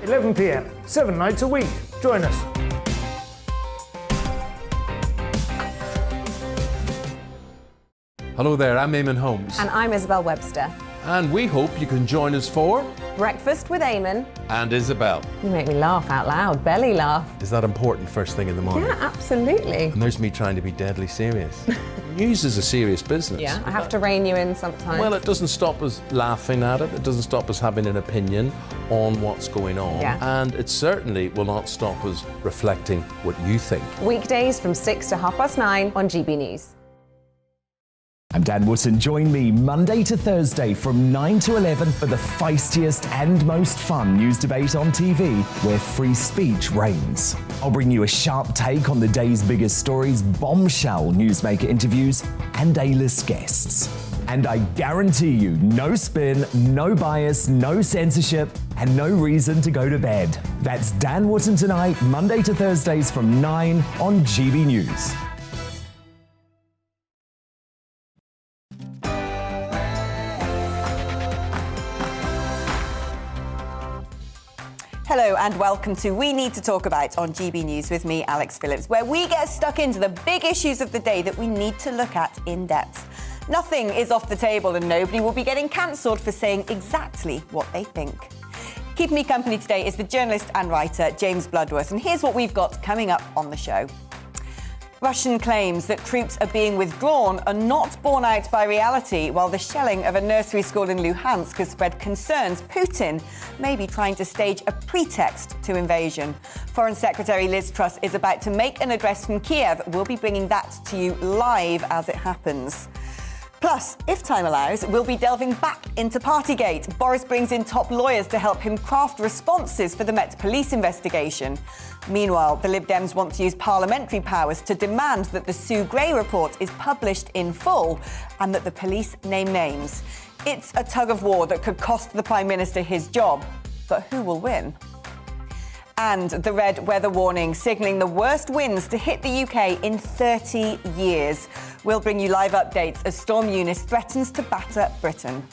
11 p.m, 7 nights a week. Join us. Hello there, I'm Eamon Holmes. And I'm Isabel Webster. And we hope you can join us for Breakfast with Eamon and Isabel. You make me laugh out loud, belly laugh. Is that important first thing in the morning? Yeah, absolutely. And there's me trying to be deadly serious. News is a serious business. Yeah, I have to rein you in sometimes. Well, it doesn't stop us laughing at it. It doesn't stop us having an opinion on what's going on. Yeah. And it certainly will not stop us reflecting what you think. Weekdays from 6 to 9:30 on GB News. I'm Dan Wootton. Join me Monday to Thursday from 9 to 11 for the feistiest and most fun news debate on TV, where free speech reigns. I'll bring you a sharp take on the day's biggest stories, bombshell newsmaker interviews, and A-list guests. And I guarantee you, no spin, no bias, no censorship, and no reason to go to bed. That's Dan Wootton Tonight, Monday to Thursdays from 9 on GB News. Hello and welcome to We Need to Talk About on GB News with me, Alex Phillips, where we get stuck into the big issues of the day that we need to look at in depth. Nothing is off the table and nobody will be getting cancelled for saying exactly what they think. Keeping me company today is the journalist and writer James Bloodworth, and here's what we've got coming up on the show. Russian claims that troops are being withdrawn are not borne out by reality, while the shelling of a nursery school in Luhansk has spread concerns Putin may be trying to stage a pretext to invasion. Foreign Secretary Liz Truss is about to make an address from Kiev. We'll be bringing that to you live as it happens. Plus, if time allows, we'll be delving back into Partygate. Boris brings in top lawyers to help him craft responses for the Met Police investigation. Meanwhile, the Lib Dems want to use parliamentary powers to demand that the Sue Gray report is published in full and that the police name names. It's a tug-of-war that could cost the Prime Minister his job. But who will win? And the red weather warning signalling the worst winds to hit the UK in 30 years. We'll bring you live updates as Storm Eunice threatens to batter Britain.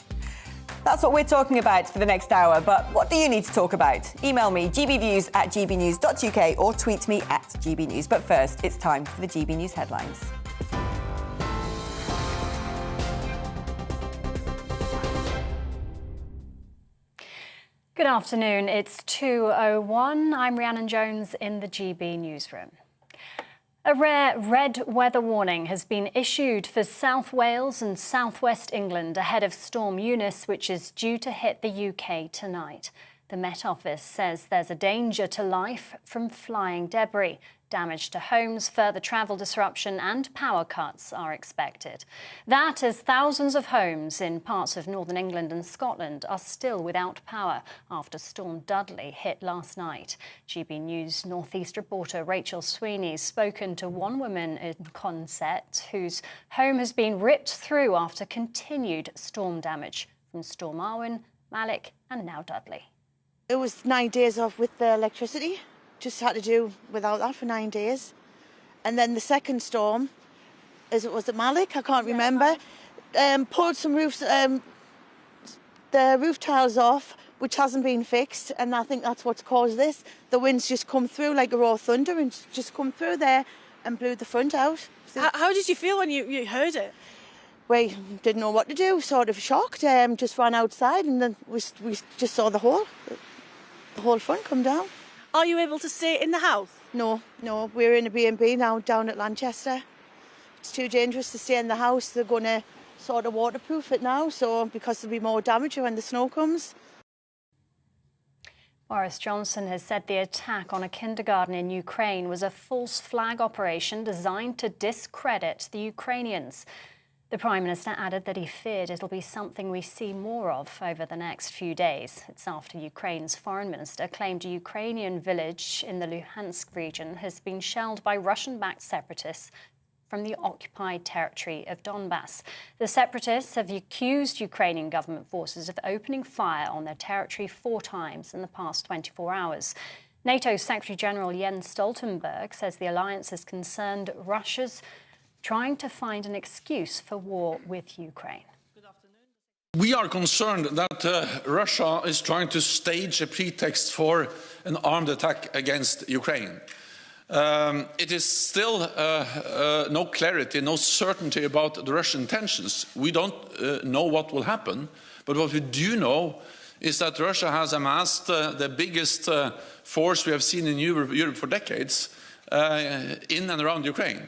That's what we're talking about for the next hour, but what do you need to talk about? Email me, gbviews@gbnews.uk, or tweet me at gbnews. But first, it's time for the GB News headlines. Good afternoon, it's 2:01. I'm Rhiannon Jones in the GB newsroom. A rare red weather warning has been issued for South Wales and southwest England ahead of Storm Eunice, which is due to hit the UK tonight. The Met Office says there's a danger to life from flying debris. Damage to homes, further travel disruption and power cuts are expected. That as thousands of homes in parts of northern England and Scotland are still without power after Storm Dudley hit last night. GB News North East reporter Rachel Sweeney's spoken to one woman in Consett whose home has been ripped through after continued storm damage from Storm Arwen, Malik and now Dudley. It was 9 days off with the electricity. Just had to do without that for 9 days. And then the second storm, was it Malik? I can't remember. Pulled some roofs, the roof tiles off, which hasn't been fixed. And I think that's what's caused this. The winds just come through like a raw thunder and just come through there and blew the front out. So how did you feel when you heard it? We didn't know what to do, sort of shocked. Just ran outside and then we just saw the whole front come down. Are you able to stay in the house? No, we're in a B&B now down at Lanchester. It's too dangerous to stay in the house. They're going to sort of waterproof it now, so because there'll be more damage when the snow comes. Boris Johnson has said the attack on a kindergarten in Ukraine was a false flag operation designed to discredit the Ukrainians. The Prime Minister added that he feared it'll be something we see more of over the next few days. It's after Ukraine's foreign minister claimed a Ukrainian village in the Luhansk region has been shelled by Russian-backed separatists from the occupied territory of Donbass. The separatists have accused Ukrainian government forces of opening fire on their territory 4 times in the past 24 hours. NATO Secretary-General Jens Stoltenberg says the alliance is concerned Russia's trying to find an excuse for war with Ukraine. We are concerned that Russia is trying to stage a pretext for an armed attack against Ukraine. It is still no clarity, no certainty about the Russian intentions. We don't know what will happen, but what we do know is that Russia has amassed the biggest force we have seen in Europe for decades in and around Ukraine.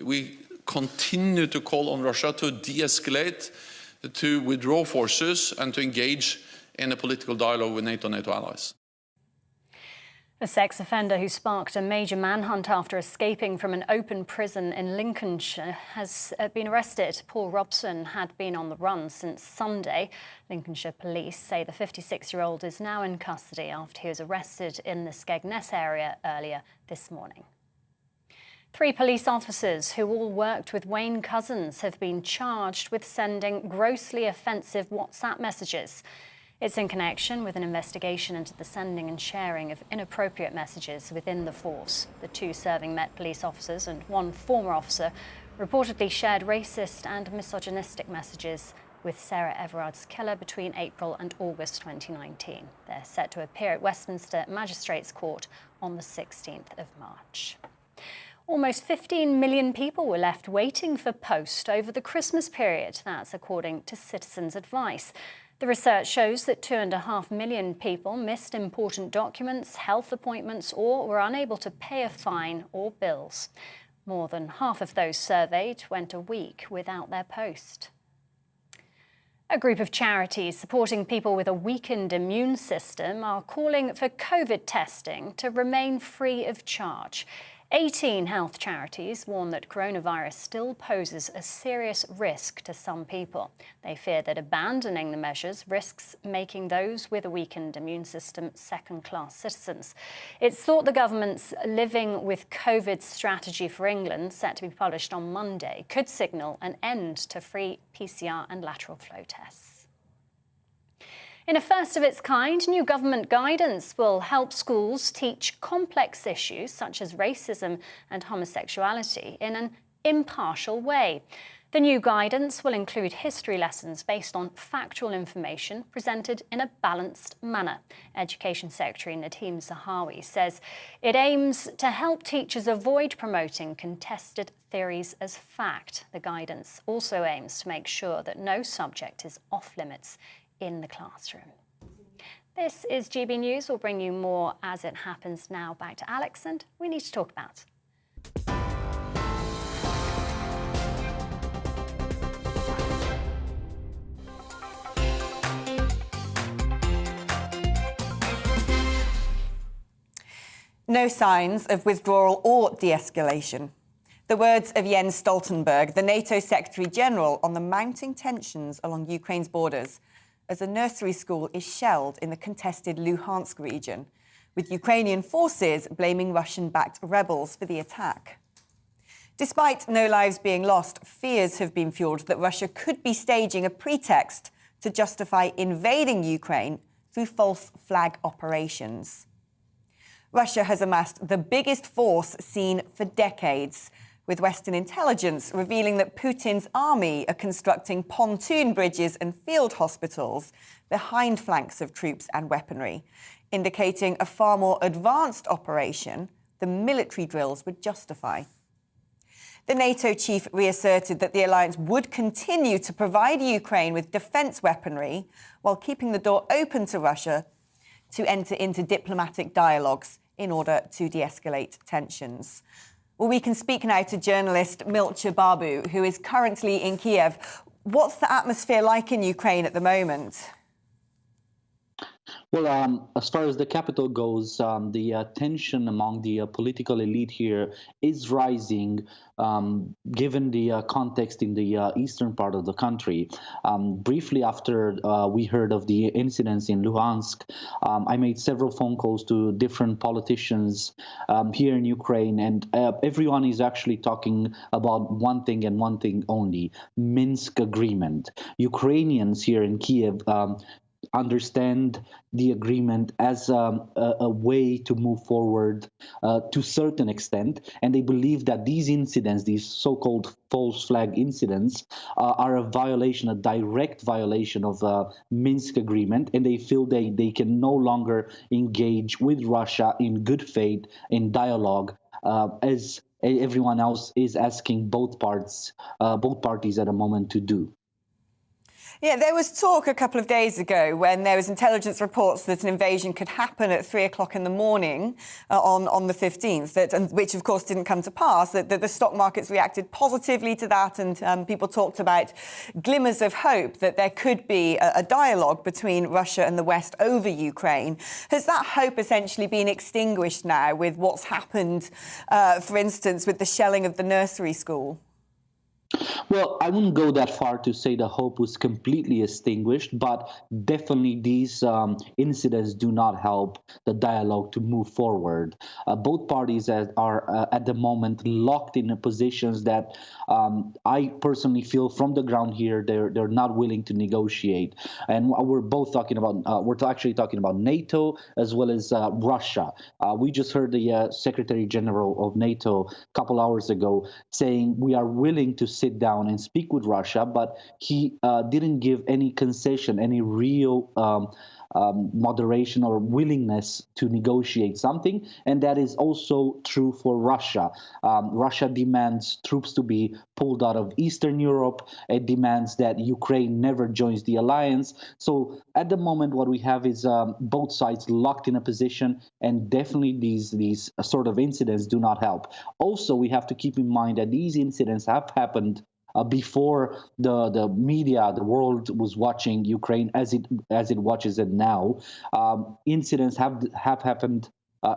We continue to call on Russia to de-escalate, to withdraw forces and to engage in a political dialogue with NATO allies. A sex offender who sparked a major manhunt after escaping from an open prison in Lincolnshire has been arrested. Paul Robson had been on the run since Sunday. Lincolnshire police say the 56-year-old is now in custody after he was arrested in the Skegness area earlier this morning. 3 police officers who all worked with Wayne Couzens have been charged with sending grossly offensive WhatsApp messages. It's in connection with an investigation into the sending and sharing of inappropriate messages within the force. The 2 serving Met police officers and 1 former officer reportedly shared racist and misogynistic messages with Sarah Everard's killer between April and August 2019. They're set to appear at Westminster Magistrates Court on the 16th of March. Almost 15 million people were left waiting for post over the Christmas period. That's according to Citizens Advice. The research shows that 2.5 million people missed important documents, health appointments, or were unable to pay a fine or bills. More than half of those surveyed went a week without their post. A group of charities supporting people with a weakened immune system are calling for COVID testing to remain free of charge. 18 health charities warn that coronavirus still poses a serious risk to some people. They fear that abandoning the measures risks making those with a weakened immune system second-class citizens. It's thought the government's Living with COVID strategy for England, set to be published on Monday, could signal an end to free PCR and lateral flow tests. In a first of its kind, new government guidance will help schools teach complex issues such as racism and homosexuality in an impartial way. The new guidance will include history lessons based on factual information presented in a balanced manner. Education Secretary Nadeem Zahawi says it aims to help teachers avoid promoting contested theories as fact. The guidance also aims to make sure that no subject is off-limits in the classroom. This is GB News. We'll bring you more as it happens now. Back to Alex, and we need to talk about. No signs of withdrawal or de-escalation. The words of Jens Stoltenberg, the NATO Secretary-General, on the mounting tensions along Ukraine's borders as a nursery school is shelled in the contested Luhansk region, with Ukrainian forces blaming Russian-backed rebels for the attack. Despite no lives being lost, fears have been fueled that Russia could be staging a pretext to justify invading Ukraine through false flag operations. Russia has amassed the biggest force seen for decades, with Western intelligence revealing that Putin's army are constructing pontoon bridges and field hospitals behind flanks of troops and weaponry, indicating a far more advanced operation than military drills would justify. The NATO chief reasserted that the alliance would continue to provide Ukraine with defence weaponry while keeping the door open to Russia to enter into diplomatic dialogues in order to de-escalate tensions. Well, we can speak now to journalist Milcha Babu, who is currently in Kiev. What's the atmosphere like in Ukraine at the moment? Well, as far as the capital goes, the tension among the political elite here is rising, given the context in the eastern part of the country. Briefly after we heard of the incidents in Luhansk, I made several phone calls to different politicians here in Ukraine, and everyone is actually talking about one thing and one thing only: Minsk agreement. Ukrainians here in Kiev understand the agreement as a way to move forward to a certain extent, and they believe that these incidents, these so-called false flag incidents, are a violation, a direct violation of the Minsk agreement, and they feel they can no longer engage with Russia in good faith, in dialogue, as everyone else is asking both parties at the moment to do. Yeah, there was talk a couple of days ago when there was intelligence reports that an invasion could happen at 3 o'clock in the morning on the 15th, which of course didn't come to pass, that the stock markets reacted positively to that, and people talked about glimmers of hope that there could be a dialogue between Russia and the West over Ukraine. Has that hope essentially been extinguished now with what's happened, for instance, with the shelling of the nursery school? Well, I wouldn't go that far to say the hope was completely extinguished, but definitely these incidents do not help the dialogue to move forward. Both parties are at the moment locked in positions that I personally feel from the ground here they're not willing to negotiate. And we're both talking about we're actually talking about NATO as well as Russia. We just heard the Secretary General of NATO a couple hours ago saying we are willing to sit down and speak with Russia, but he didn't give any concession, any real moderation or willingness to negotiate something, and that is also true for Russia. Russia demands troops to be pulled out of Eastern Europe. It demands that Ukraine never joins the alliance. So at the moment, what we have is both sides locked in a position, and definitely these sort of incidents do not help. Also, we have to keep in mind that these incidents have happened before the media, the world was watching Ukraine as it watches it now. Incidents have happened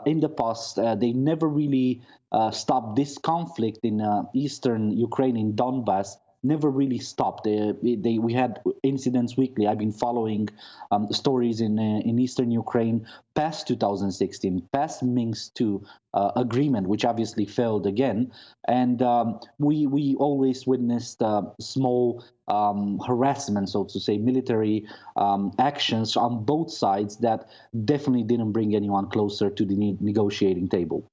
in the past. They never really stopped. This conflict in eastern Ukraine, in Donbass, never really stopped. We had incidents weekly. I've been following stories in eastern Ukraine past 2016, past Minsk II agreement, which obviously failed again. And we always witnessed small harassment, so to say, military actions on both sides that definitely didn't bring anyone closer to the negotiating table.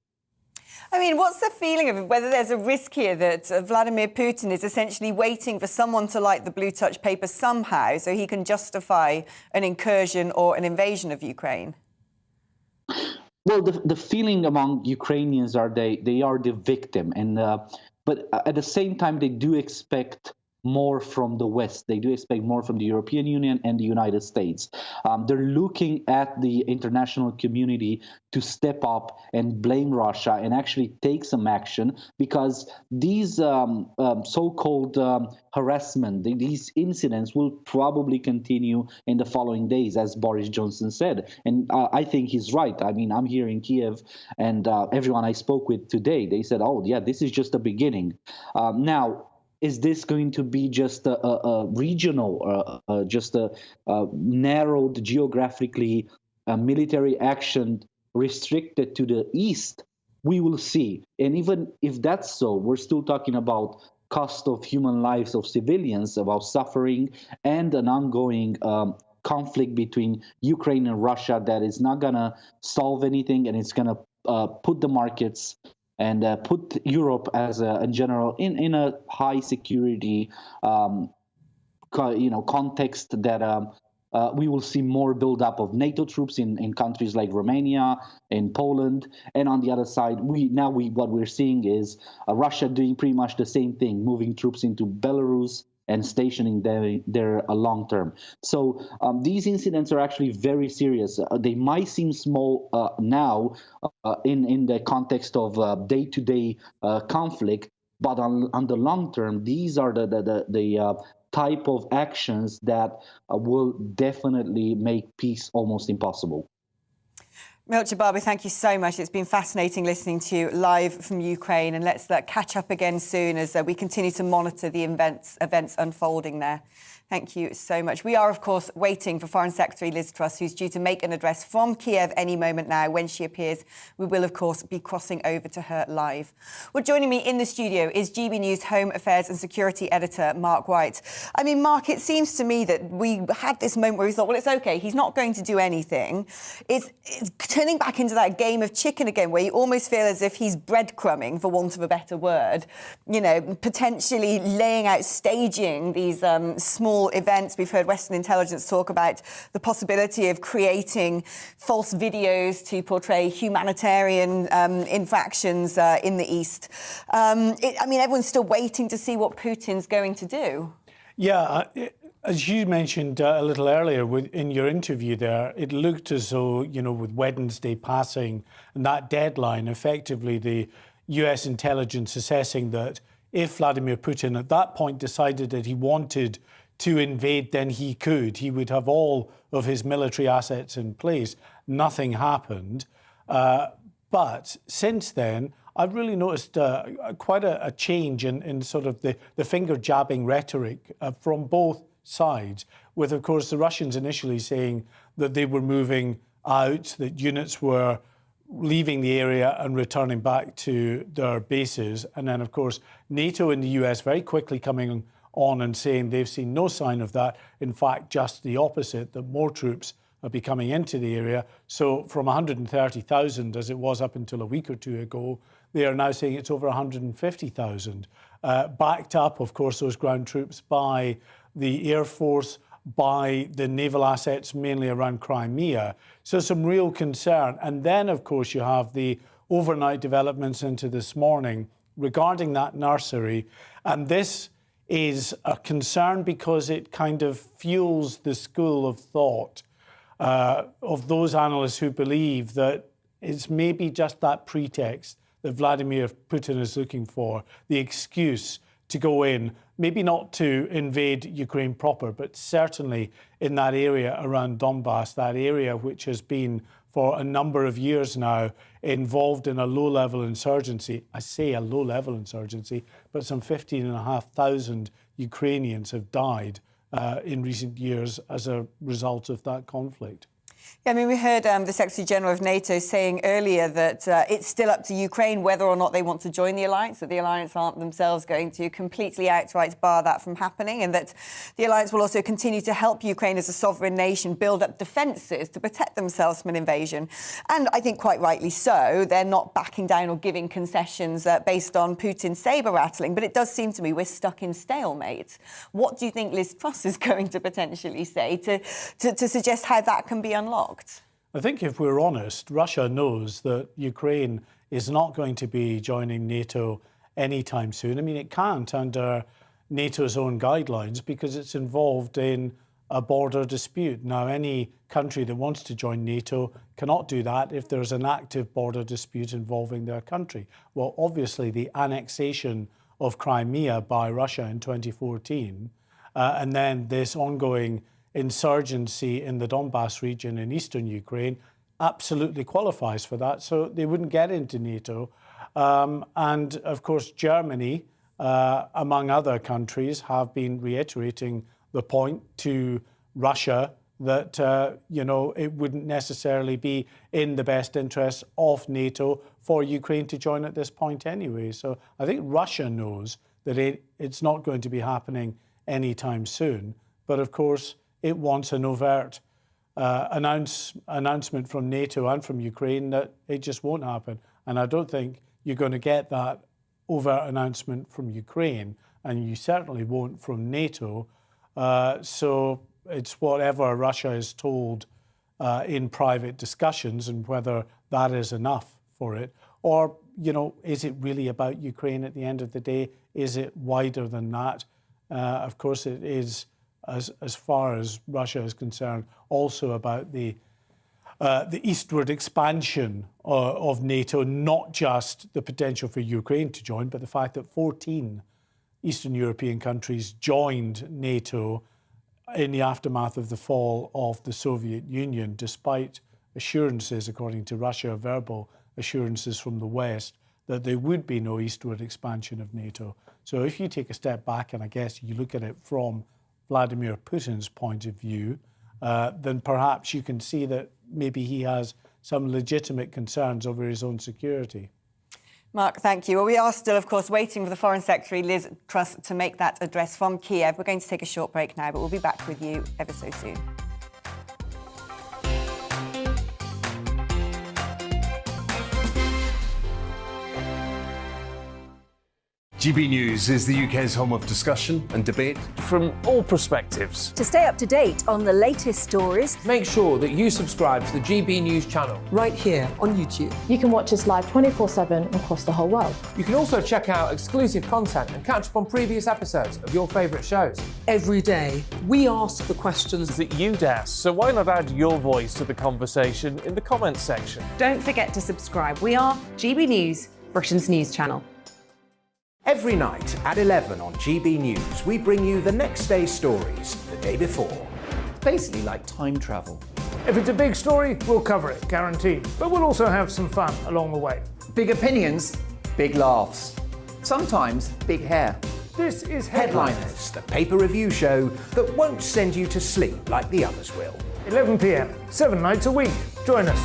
I mean, what's the feeling of whether there's a risk here that Vladimir Putin is essentially waiting for someone to light the blue touch paper somehow so he can justify an incursion or an invasion of Ukraine? Well, the feeling among Ukrainians are they are the victim, and but at the same time they do expect more from the West. They do expect more from the European Union and the United States. They're looking at the international community to step up and blame Russia and actually take some action, because these so-called harassment, these incidents will probably continue in the following days, as Boris Johnson said. And I think he's right. I mean, I'm here in Kiev, and everyone I spoke with today, they said, oh, yeah, this is just the beginning. Now, is this going to be just a regional, just a narrowed geographically military action restricted to the east? We will see. And even if that's so, we're still talking about cost of human lives of civilians, about suffering, and an ongoing conflict between Ukraine and Russia that is not going to solve anything, and it's going to put the markets and put Europe as in general in a high security context that we will see more buildup of NATO troops in countries like Romania, in Poland, and on the other side, what we're seeing is Russia doing pretty much the same thing, moving troops into Belarus and stationing them there long term. So these incidents are actually very serious. They might seem small now in the context of day-to-day conflict, but on the long term, these are the type of actions that will definitely make peace almost impossible. Milcha Barber, thank you so much. It's been fascinating listening to you live from Ukraine, and let's catch up again soon as we continue to monitor the events unfolding there. Thank you so much. We are, of course, waiting for Foreign Secretary Liz Truss, who's due to make an address from Kiev any moment now. When she appears, we will, of course, be crossing over to her live. Well, joining me in the studio is GB News Home Affairs and Security Editor Mark White. I mean, Mark, it seems to me that we had this moment where we thought, well, it's OK, he's not going to do anything. It's turning back into that game of chicken again, where you almost feel as if he's breadcrumbing, for want of a better word, you know, potentially laying out, staging these small events. We've heard Western intelligence talk about the possibility of creating false videos to portray humanitarian infractions in the East. I mean, everyone's still waiting to see what Putin's going to do. Yeah, as you mentioned a little earlier in your interview there, it looked as though, you know, with Wednesday passing and that deadline, effectively the US intelligence assessing that if Vladimir Putin at that point decided that he wanted to invade, then he could. He would have all of his military assets in place. Nothing happened. But since then, I've really noticed quite a change in sort of the finger-jabbing rhetoric from both sides, with, of course, the Russians initially saying that they were moving out, that units were leaving the area and returning back to their bases. And then, of course, NATO and the US very quickly coming on and saying they've seen no sign of that. In fact, just the opposite, that more troops are be coming into the area. So from 130,000, as it was up until a week or two ago, they are now saying it's over 150,000. Backed up, of course, those ground troops by the Air Force, by the naval assets, mainly around Crimea. So some real concern. And then, of course, you have the overnight developments into this morning regarding that nursery. And this is a concern because it kind of fuels the school of thought of those analysts who believe that it's maybe just that pretext that Vladimir Putin is looking for, the excuse to go in, maybe not to invade Ukraine proper, but certainly in that area around Donbass, that area which has been for a number of years now involved in a low-level insurgency. I say a low-level insurgency, but some 15,500 Ukrainians have died in recent years as a result of that conflict. Yeah, I mean, we heard the Secretary-General of NATO saying earlier that it's still up to Ukraine whether or not they want to join the alliance, that the alliance aren't themselves going to completely outright bar that from happening, and that the alliance will also continue to help Ukraine as a sovereign nation build up defences to protect themselves from an invasion. And I think quite rightly so, they're not backing down or giving concessions based on Putin's sabre-rattling, but it does seem to me we're stuck in stalemate. What do you think Liz Truss is going to potentially say to suggest how that can be unlocked? I think if we're honest, Russia knows that Ukraine is not going to be joining NATO anytime soon. I mean, it can't under NATO's own guidelines because it's involved in a border dispute. Now, any country that wants to join NATO cannot do that if there's an active border dispute involving their country. Well, obviously, the annexation of Crimea by Russia in 2014 and then this ongoing insurgency in the Donbass region in eastern Ukraine absolutely qualifies for that, so they wouldn't get into NATO. And of course, Germany, among other countries, have been reiterating the point to Russia that, you know, it wouldn't necessarily be in the best interest of NATO for Ukraine to join at this point anyway. So I think Russia knows that it's not going to be happening anytime soon. But of course, it wants an overt announcement from NATO and from Ukraine that it just won't happen. And I don't think you're going to get that overt announcement from Ukraine, and you certainly won't from NATO. So it's whatever Russia is told in private discussions, and whether that is enough for it. Or, you know, is it really about Ukraine at the end of the day? Is it wider than that? Of course, it is, as far as Russia is concerned, also about the eastward expansion of NATO, not just the potential for Ukraine to join, but the fact that 14 Eastern European countries joined NATO in the aftermath of the fall of the Soviet Union, despite assurances, according to Russia, verbal assurances from the West, that there would be no eastward expansion of NATO. So if you take a step back and I guess you look at it from Vladimir Putin's point of view, then perhaps you can see that maybe he has some legitimate concerns over his own security. Mark, thank you. Well, we are still, of course, waiting for the Foreign Secretary, Liz Truss, to make that address from Kiev. We're going to take a short break now, but we'll be back with you ever so soon. GB News is the UK's home of discussion and debate from all perspectives. To stay up to date on the latest stories, make sure that you subscribe to the GB News channel right here on YouTube. You can watch us live 24/7 across the whole world. You can also check out exclusive content and catch up on previous episodes of your favourite shows. Every day, we ask the questions that you'd ask, so why not add your voice to the conversation in the comments section? Don't forget to subscribe. We are GB News, Britain's news channel. Every night at 11 on GB News, we bring you the next day's stories the day before. It's basically like time travel. If it's a big story, we'll cover it, guaranteed. But we'll also have some fun along the way. Big opinions, big laughs. Sometimes big hair. This is Headliners, the paper review show that won't send you to sleep like the others will. 11 p.m, 7 nights a week. Join us.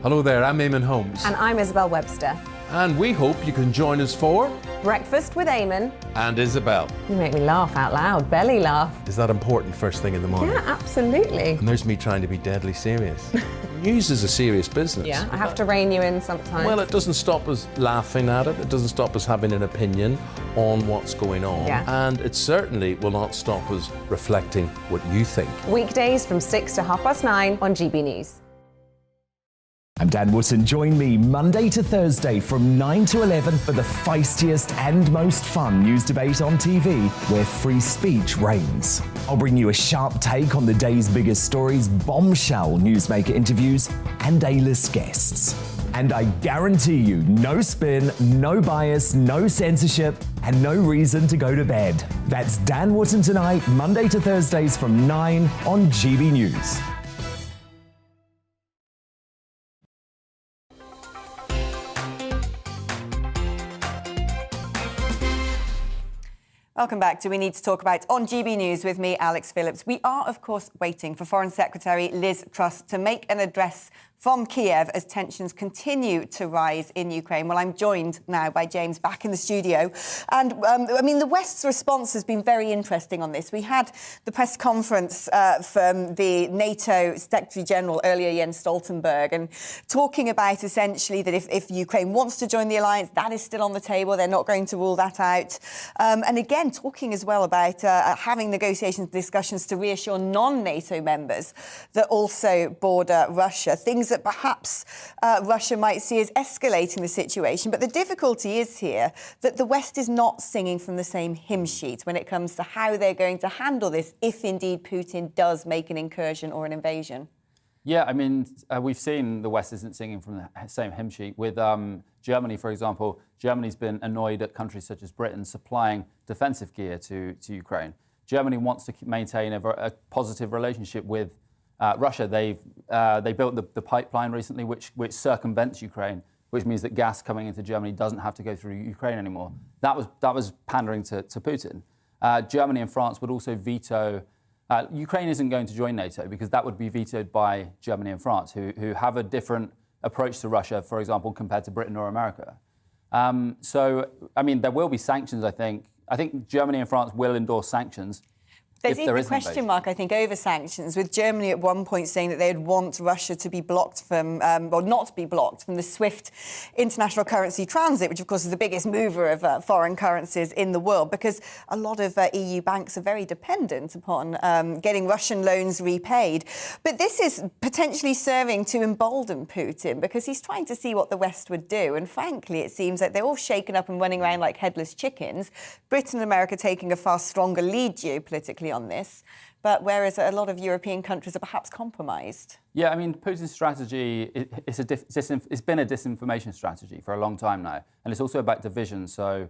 Hello there, I'm Eamon Holmes. And I'm Isabel Webster. And we hope you can join us for Breakfast with Eamon. And Isabel. You make me laugh out loud, belly laugh. Is that important first thing in the morning? Yeah, absolutely. And there's me trying to be deadly serious. News is a serious business. Yeah, I have to rein you in sometimes. Well, it doesn't stop us laughing at it. It doesn't stop us having an opinion on what's going on. Yeah. And it certainly will not stop us reflecting what you think. Weekdays from 6 to 9:30 on GB News. I'm Dan Wootton. Join me Monday to Thursday from 9 to 11 for the feistiest and most fun news debate on TV, where free speech reigns. I'll bring you a sharp take on the day's biggest stories, bombshell newsmaker interviews, and A-list guests. And I guarantee you, no spin, no bias, no censorship, and no reason to go to bed. That's Dan Wootton Tonight, Monday to Thursdays from 9 on GB News. Welcome back to We Need to Talk About on GB News with me, Alex Phillips. We are, of course, waiting for Foreign Secretary Liz Truss to make an address from Kiev as tensions continue to rise in Ukraine. Well, I'm joined now by James back in the studio. And, the West's response has been very interesting on this. We had the press conference from the NATO Secretary-General earlier, Jens Stoltenberg, and talking about essentially that if Ukraine wants to join the alliance, that is still on the table. They're not going to rule that out. And again, talking as well about having negotiations, discussions to reassure non-NATO members that also border Russia, things that perhaps Russia might see as escalating the situation. But the difficulty is here that the West is not singing from the same hymn sheet when it comes to how they're going to handle this if indeed Putin does make an incursion or an invasion. Yeah, we've seen the West isn't singing from the same hymn sheet. With Germany, for example, Germany's been annoyed at countries such as Britain supplying defensive gear to Ukraine. Germany wants to maintain a positive relationship with Russia. They built the pipeline recently, which circumvents Ukraine, which means that gas coming into Germany doesn't have to go through Ukraine anymore. That was pandering to Putin. Germany and France would also veto. Ukraine isn't going to join NATO because that would be vetoed by Germany and France, who have a different approach to Russia, for example, compared to Britain or America. There will be sanctions, I think. I think Germany and France will endorse sanctions. There's even a question mark, I think, over sanctions, with Germany at one point saying that they'd want Russia to be blocked from, or not to be blocked from the SWIFT international currency transit, which, of course, is the biggest mover of foreign currencies in the world, because a lot of EU banks are very dependent upon getting Russian loans repaid. But this is potentially serving to embolden Putin because he's trying to see what the West would do. And frankly, it seems like they're all shaken up and running around like headless chickens. Britain and America taking a far stronger lead geopolitically on this, but whereas a lot of European countries are perhaps compromised. Yeah, Putin's strategy it's been a disinformation strategy for a long time now, and it's also about division. So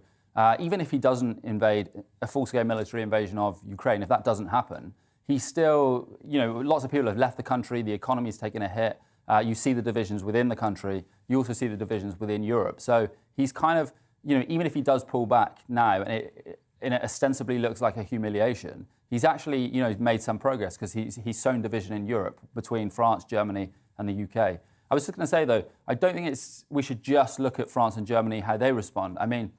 even if he doesn't invade a full-scale military invasion of Ukraine, if that doesn't happen, he's still, lots of people have left the country, the economy's taken a hit. You see the divisions within the country. You also see the divisions within Europe. So he's kind of, even if he does pull back now, and it ostensibly looks like a humiliation, he's actually, made some progress because he's sown division in Europe between France, Germany, and the UK. I was just going to say, though, I don't think we should just look at France and Germany, how they respond. I mean,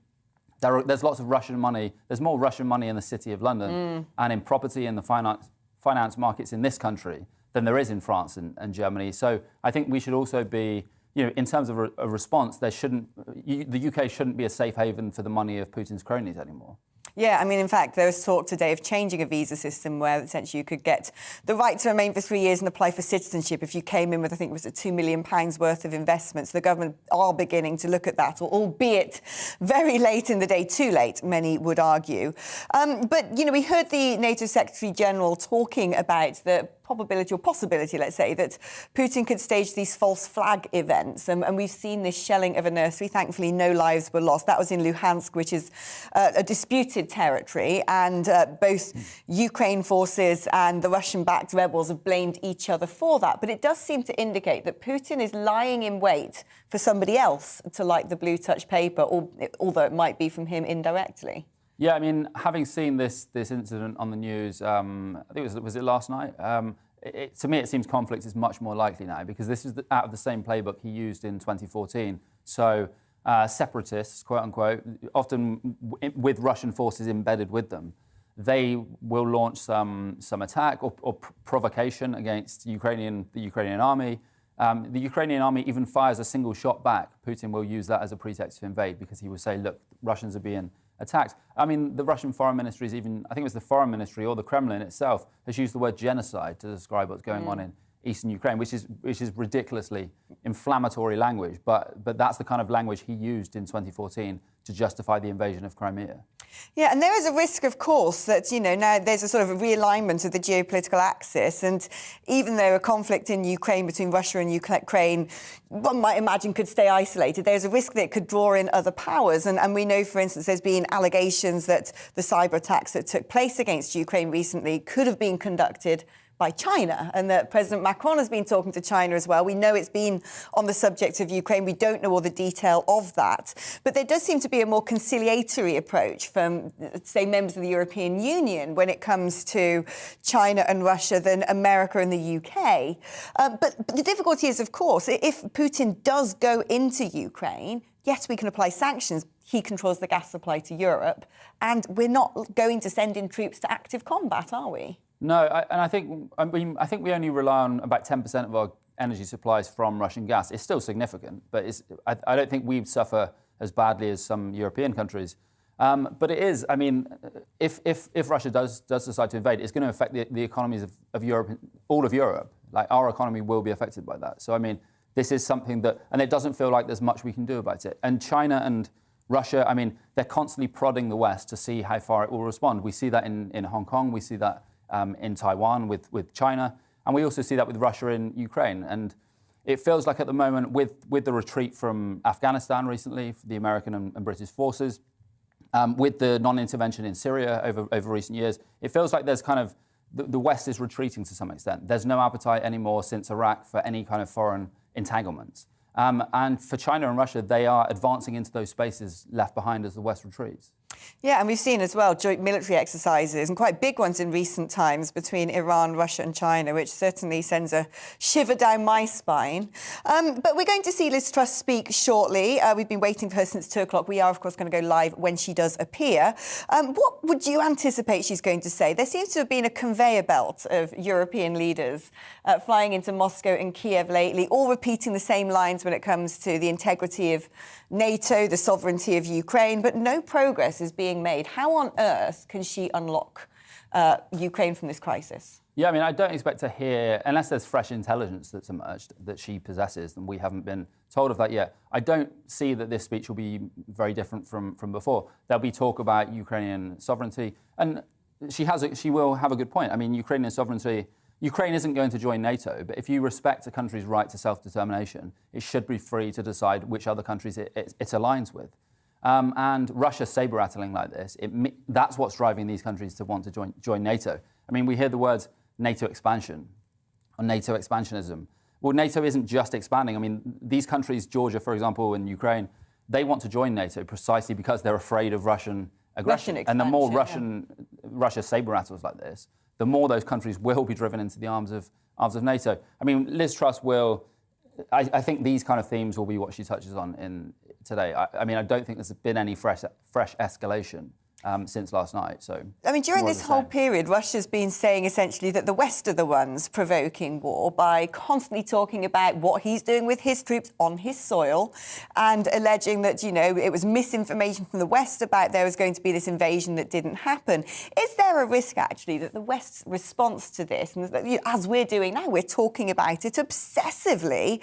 there's lots of Russian money. There's more Russian money in the City of London and in property and the finance markets in this country than there is in France and Germany. So I think we should also be, in terms of a response, the UK shouldn't be a safe haven for the money of Putin's cronies anymore. Yeah, I mean, in fact, there was talk today of changing a visa system where essentially you could get the right to remain for 3 years and apply for citizenship if you came in with, I think it was £2 million worth of investments. The government are beginning to look at that, albeit very late in the day, too late, many would argue. But, we heard the NATO Secretary General talking about the probability or possibility, let's say, that Putin could stage these false flag events. And we've seen this shelling of a nursery. Thankfully, no lives were lost. That was in Luhansk, which is a disputed territory. And both Ukraine forces and the Russian-backed rebels have blamed each other for that. But it does seem to indicate that Putin is lying in wait for somebody else to light the blue touch paper, although it might be from him indirectly. Yeah, I mean, having seen this incident on the news, I think was it last night? To me, it seems conflict is much more likely now because this is out of the same playbook he used in 2014. So separatists, quote unquote, often with Russian forces embedded with them, they will launch some attack or provocation against the Ukrainian army. The Ukrainian army even fires a single shot back. Putin will use that as a pretext to invade because he will say, look, Russians are being attacked. I mean, the Russian foreign ministry is even, I think it was the foreign ministry or the Kremlin itself, has used the word genocide to describe what's going on in eastern Ukraine, which is ridiculously inflammatory language. But that's the kind of language he used in 2014 to justify the invasion of Crimea. Yeah, and there is a risk, of course, that, now there's a sort of a realignment of the geopolitical axis. And even though a conflict in Ukraine between Russia and Ukraine, one might imagine could stay isolated, there's a risk that it could draw in other powers. And we know, for instance, there's been allegations that the cyber attacks that took place against Ukraine recently could have been conducted by China, and that President Macron has been talking to China as well. We know it's been on the subject of Ukraine. We don't know all the detail of that. But there does seem to be a more conciliatory approach from, say, members of the European Union when it comes to China and Russia than America and the UK. But the difficulty is, of course, if Putin does go into Ukraine, yes, we can apply sanctions. He controls the gas supply to Europe. And we're not going to send in troops to active combat, are we? No, I think we only rely on about 10% of our energy supplies from Russian gas. It's still significant, but I don't think we'd suffer as badly as some European countries. But it is, I mean, if Russia does decide to invade, it's going to affect the economies of Europe, all of Europe. Like, our economy will be affected by that. So, I mean, this is something that, and it doesn't feel like there's much we can do about it. And China and Russia, I mean, they're constantly prodding the West to see how far it will respond. We see that in Hong Kong. We see that in Taiwan with China. And we also see that with Russia in Ukraine. And it feels like at the moment, with the retreat from Afghanistan recently, the American and British forces, with the non-intervention in Syria over recent years, it feels like there's kind of, the West is retreating to some extent. There's no appetite anymore since Iraq for any kind of foreign entanglements. And for China and Russia, they are advancing into those spaces left behind as the West retreats. Yeah, and we've seen as well joint military exercises, and quite big ones in recent times, between Iran, Russia and China, which certainly sends a shiver down my spine. But we're going to see Liz Truss speak shortly. We've been waiting for her since 2 o'clock. We are, of course, going to go live when she does appear. What would you anticipate she's going to say? There seems to have been a conveyor belt of European leaders flying into Moscow and Kiev lately, all repeating the same lines when it comes to the integrity of NATO, the sovereignty of Ukraine, but no progress is being made. How on earth can she unlock Ukraine from this crisis? Yeah, I mean, I don't expect to hear, unless there's fresh intelligence that's emerged that she possesses, and we haven't been told of that yet. I don't see that this speech will be very different from before. There'll be talk about Ukrainian sovereignty, and she will have a good point. I mean, Ukrainian sovereignty, Ukraine isn't going to join NATO, but if you respect a country's right to self-determination, it should be free to decide which other countries it aligns with. And Russia saber-rattling like this, that's what's driving these countries to want to join NATO. I mean, we hear the words NATO expansion or NATO expansionism. Well, NATO isn't just expanding. I mean, these countries, Georgia, for example, and Ukraine, they want to join NATO precisely because they're afraid of Russian aggression. And the more Russia saber-rattles like this, the more those countries will be driven into the arms of NATO. I mean, Liz Truss will... I think these kind of themes will be what she touches on today. I mean, I don't think there's been any fresh escalation since last night. So, I mean, during this whole period, Russia's been saying essentially that the West are the ones provoking war by constantly talking about what he's doing with his troops on his soil and alleging that, you know, it was misinformation from the West about there was going to be this invasion that didn't happen. Is there a risk, actually, that the West's response to this, and as we're doing now, we're talking about it obsessively,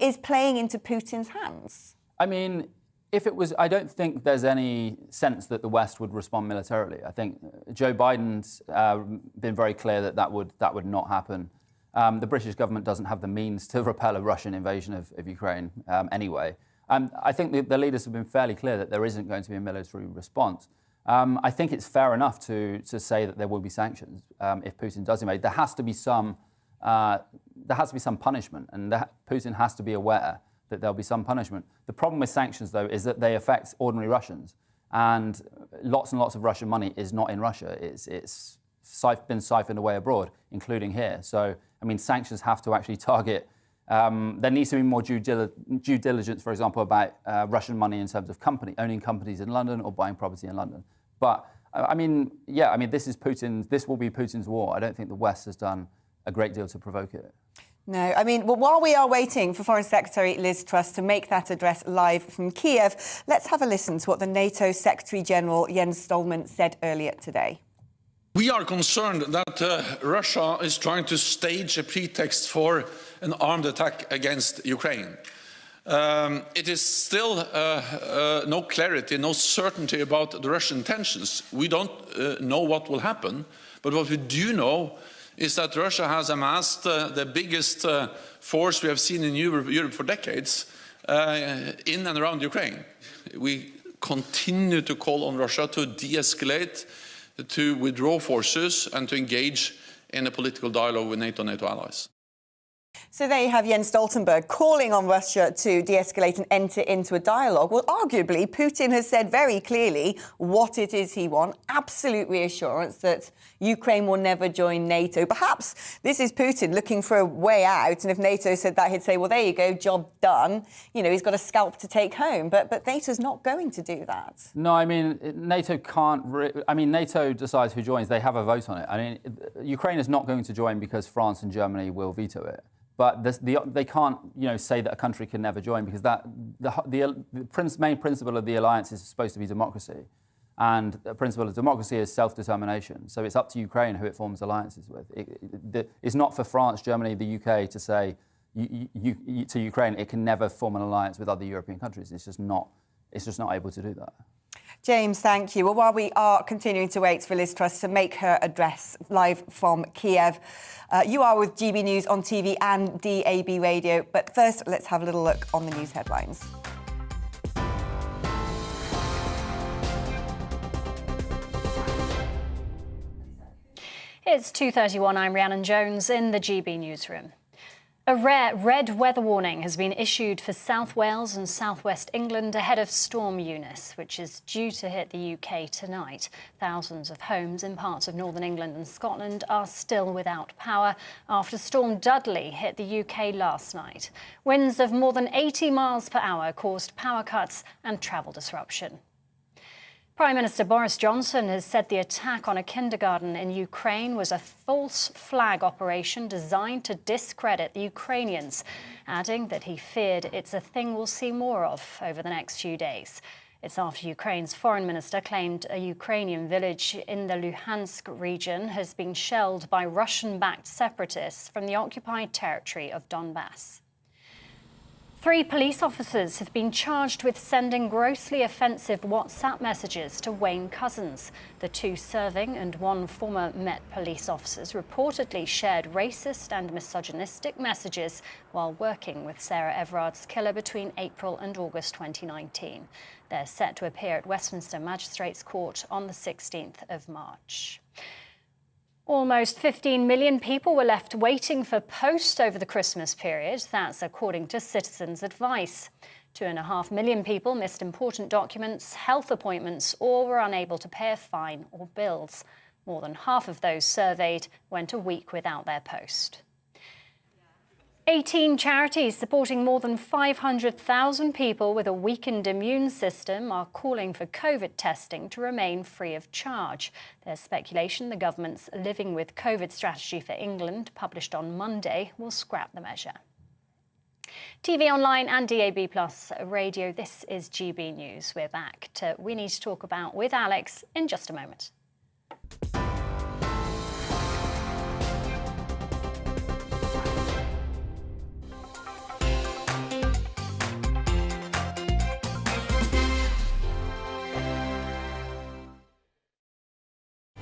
is playing into Putin's hands? I mean, I don't think there's any sense that the West would respond militarily. I think Joe Biden's been very clear that would not happen. The British government doesn't have the means to repel a Russian invasion of Ukraine anyway. I think the leaders have been fairly clear that there isn't going to be a military response. I think it's fair enough to say that there will be sanctions if Putin does invade. There has to be some punishment, and Putin has to be aware that there'll be some punishment. The problem with sanctions, though, is that they affect ordinary Russians. And lots of Russian money is not in Russia. It's been siphoned away abroad, including here. So, I mean, sanctions have to actually target... there needs to be more due diligence, for example, about Russian money in terms of owning companies in London or buying property in London. But, I mean, this will be Putin's war. I don't think the West has done a great deal to provoke it. No, I mean, well, while we are waiting for Foreign Secretary Liz Truss to make that address live from Kiev, let's have a listen to what the NATO Secretary-General Jens Stoltenberg said earlier today. We are concerned that Russia is trying to stage a pretext for an armed attack against Ukraine. It is still no clarity, no certainty about the Russian intentions. We don't know what will happen, but what we do know is that Russia has amassed the biggest force we have seen in Europe for decades in and around Ukraine. We continue to call on Russia to de-escalate, to withdraw forces and to engage in a political dialogue with NATO allies. So there you have Jens Stoltenberg calling on Russia to de-escalate and enter into a dialogue. Well, arguably, Putin has said very clearly what it is he wants, absolute reassurance that Ukraine will never join NATO. Perhaps this is Putin looking for a way out, and if NATO said that, he'd say, well, there you go, job done. You know, he's got a scalp to take home, but NATO's not going to do that. No, I mean, NATO can't... NATO decides who joins. They have a vote on it. I mean, Ukraine is not going to join because France and Germany will veto it. But they can't, say that a country can never join because the main principle of the alliance is supposed to be democracy, and the principle of democracy is self-determination. So it's up to Ukraine who it forms alliances with. It's not for France, Germany, the UK to say to Ukraine it can never form an alliance with other European countries. It's just not able to do that. James, thank you. Well, while we are continuing to wait for Liz Truss to make her address live from Kiev, you are with GB News on TV and DAB Radio. But first, let's have a little look on the news headlines. It's 2:31. I'm Rhiannon Jones in the GB newsroom. A rare red weather warning has been issued for South Wales and southwest England ahead of Storm Eunice, which is due to hit the UK tonight. Thousands of homes in parts of northern England and Scotland are still without power after Storm Dudley hit the UK last night. Winds of more than 80 miles per hour caused power cuts and travel disruption. Prime Minister Boris Johnson has said the attack on a kindergarten in Ukraine was a false flag operation designed to discredit the Ukrainians, adding that he feared it's a thing we'll see more of over the next few days. It's after Ukraine's foreign minister claimed a Ukrainian village in the Luhansk region has been shelled by Russian-backed separatists from the occupied territory of Donbass. 3 police officers have been charged with sending grossly offensive WhatsApp messages to Wayne Couzens. The 2 serving and 1 former Met police officers reportedly shared racist and misogynistic messages while working with Sarah Everard's killer between April and August 2019. They're set to appear at Westminster Magistrates Court on the 16th of March. Almost 15 million people were left waiting for post over the Christmas period. That's according to Citizens Advice. 2.5 million people missed important documents, health appointments, or were unable to pay a fine or bills. More than half of those surveyed went a week without their post. 18 charities supporting more than 500,000 people with a weakened immune system are calling for COVID testing to remain free of charge. There's speculation the government's Living with COVID strategy for England, published on Monday, will scrap the measure. TV online and DAB+ radio, this is GB News. We're back to We Need to Talk About with Alex in just a moment.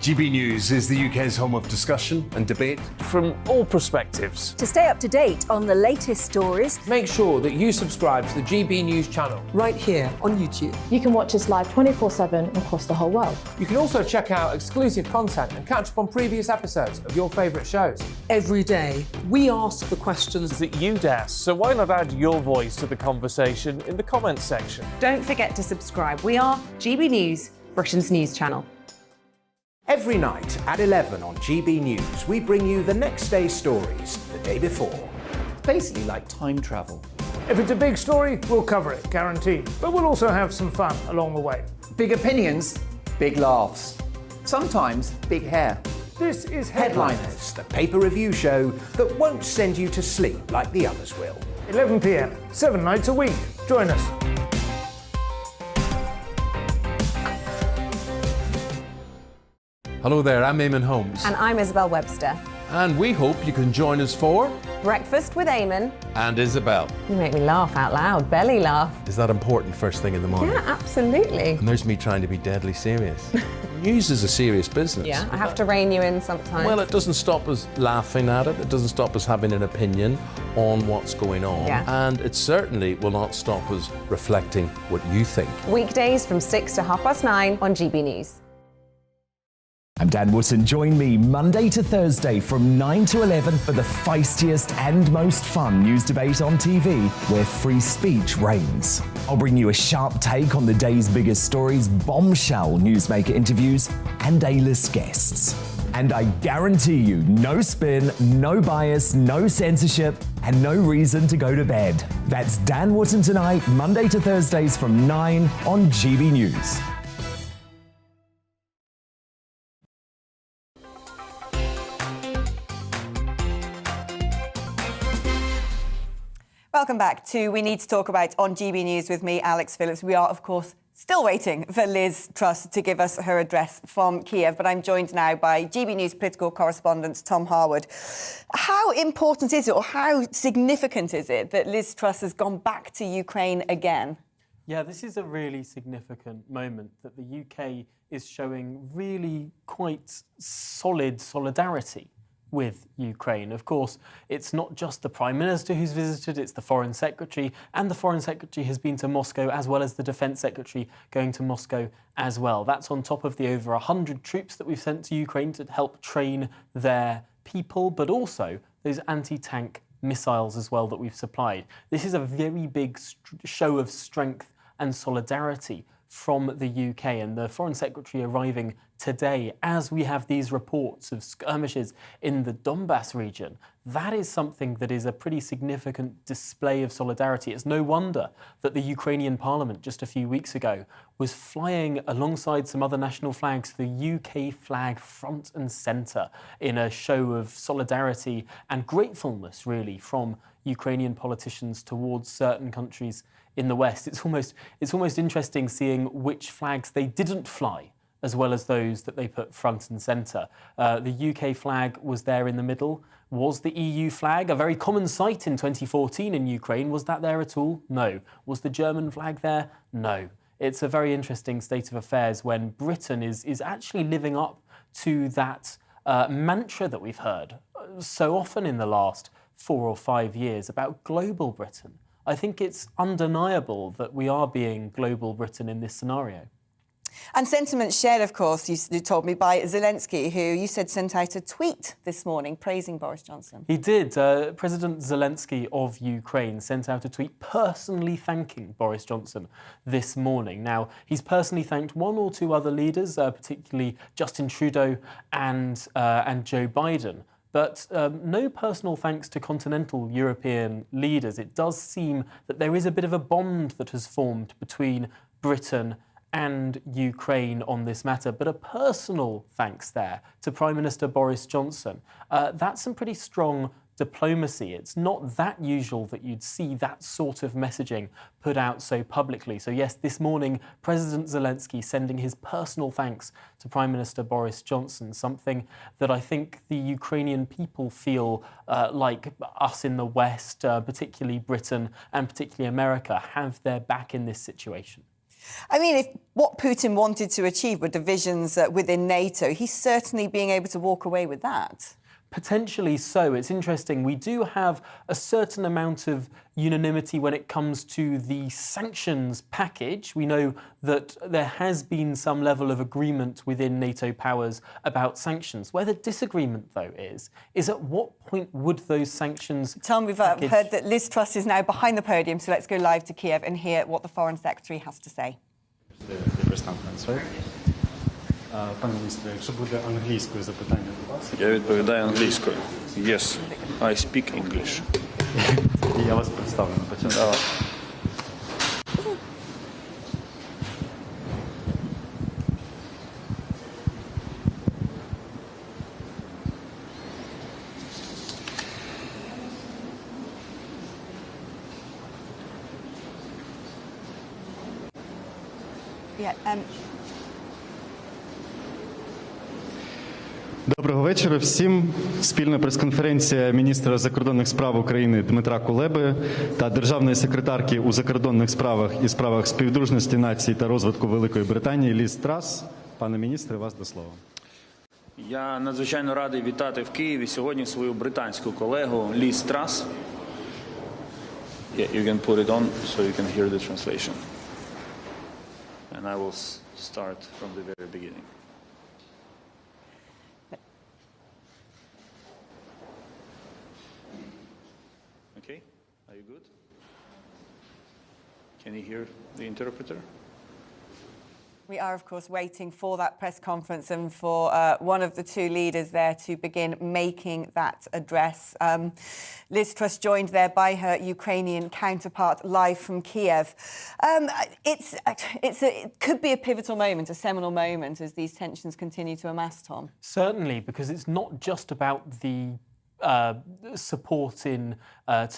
GB News is the UK's home of discussion and debate. From all perspectives. To stay up to date on the latest stories, make sure that you subscribe to the GB News channel right here on YouTube. You can watch us live 24/7 across the whole world. You can also check out exclusive content and catch up on previous episodes of your favourite shows. Every day, we ask the questions that you'd ask, so why not add your voice to the conversation in the comments section? Don't forget to subscribe. We are GB News, Britain's news channel. Every night at 11 on GB News, we bring you the next day's stories the day before. Basically like time travel. If it's a big story, we'll cover it, guaranteed. But we'll also have some fun along the way. Big opinions, big laughs. Sometimes big hair. This is Headliners, the paper review show that won't send you to sleep like the others will. 11 p.m, 7 nights a week. Join us. Hello there, I'm Eamon Holmes. And I'm Isabel Webster. And we hope you can join us for Breakfast with Eamon and Isabel. You make me laugh out loud, belly laugh. Is that important first thing in the morning? Yeah, absolutely. And there's me trying to be deadly serious. News is a serious business. Yeah, I have to rein you in sometimes. Well, it doesn't stop us laughing at it. It doesn't stop us having an opinion on what's going on. Yeah. And it certainly will not stop us reflecting what you think. Weekdays from 6 to 9:30 on GB News. I'm Dan Wootton. Join me Monday to Thursday from 9 to 11 for the feistiest and most fun news debate on TV, where free speech reigns. I'll bring you a sharp take on the day's biggest stories, bombshell newsmaker interviews, and A-list guests. And I guarantee you, no spin, no bias, no censorship, and no reason to go to bed. That's Dan Wootton tonight, Monday to Thursdays from 9 on GB News. Welcome back to We Need to Talk About on GB News with me, Alex Phillips. We are, of course, still waiting for Liz Truss to give us her address from Kiev, but I'm joined now by GB News political correspondent Tom Harwood. How important is it, or how significant is it, that Liz Truss has gone back to Ukraine again? Yeah, this is a really significant moment that the UK is showing really quite solid solidarity with Ukraine. Of course, it's not just the Prime Minister who's visited, it's the Foreign Secretary, and the Foreign Secretary has been to Moscow, as well as the Defence Secretary going to Moscow as well. That's on top of the over 100 troops that we've sent to Ukraine to help train their people, but also those anti-tank missiles as well that we've supplied. This is a very big show of strength and solidarity from the UK, and the Foreign Secretary arriving today as we have these reports of skirmishes in the Donbass region. That is something that is a pretty significant display of solidarity. It's no wonder that the Ukrainian parliament just a few weeks ago was flying alongside some other national flags, the UK flag front and centre, in a show of solidarity and gratefulness, really, from Ukrainian politicians towards certain countries in the West. It's almost interesting seeing which flags they didn't fly, as well as those that they put front and centre. The UK flag was there in the middle, Was the EU flag a very common sight in 2014 in Ukraine? Was that there at all? No. Was the German flag there? No. It's a very interesting state of affairs when Britain is actually living up to that mantra that we've heard so often in the last 4 or 5 years about global Britain. I think it's undeniable that we are being global Britain in this scenario. And sentiment shared, of course, you told me, by Zelensky, who you said sent out a tweet this morning praising Boris Johnson. He did. President Zelensky of Ukraine sent out a tweet personally thanking Boris Johnson this morning. Now, he's personally thanked 1 or 2 other leaders, particularly Justin Trudeau and Joe Biden. But no personal thanks to continental European leaders. It does seem that there is a bit of a bond that has formed between Britain and Ukraine on this matter, but a personal thanks there to Prime Minister Boris Johnson. That's some pretty strong diplomacy. It's not that usual that you'd see that sort of messaging put out so publicly. So yes, this morning, President Zelensky sending his personal thanks to Prime Minister Boris Johnson, something that I think the Ukrainian people feel like us in the West, particularly Britain and particularly America, have their back in this situation. I mean, if what Putin wanted to achieve were divisions within NATO, he's certainly being able to walk away with that. Potentially so. It's interesting. We do have a certain amount of unanimity when it comes to the sanctions package. We know that there has been some level of agreement within NATO powers about sanctions. Where the disagreement, though, is at what point would those sanctions... Tom, we've heard that Liz Truss is now behind the podium, so let's go live to Kiev and hear what the Foreign Secretary has to say. Пане міністре, якщо буде англійською запитання до вас. Я відповідаю англійською. Yes, I speak English. Я вас представлю на початку. Давай. Доброго вечора всім. Спільна прес-конференція міністра закордонних справ України Дмитра Кулеби та державної секретарки у закордонних справах і справах співдружності націй та розвитку Великої Британії Ліз Трасс. Пане міністре, вас до слова. Я надзвичайно радий вітати в Києві сьогодні свою британську колегу Ліз Трасс. Yeah, you can put it on so you can hear the translation. And I will start from the very beginning. Okay, are you good? Can you hear the interpreter? We are, of course, waiting for that press conference and for one of the 2 leaders there to begin making that address. Liz Truss joined there by her Ukrainian counterpart live from Kiev. It could be a pivotal moment, a seminal moment, as these tensions continue to amass, Tom. Certainly, because it's not just about the support in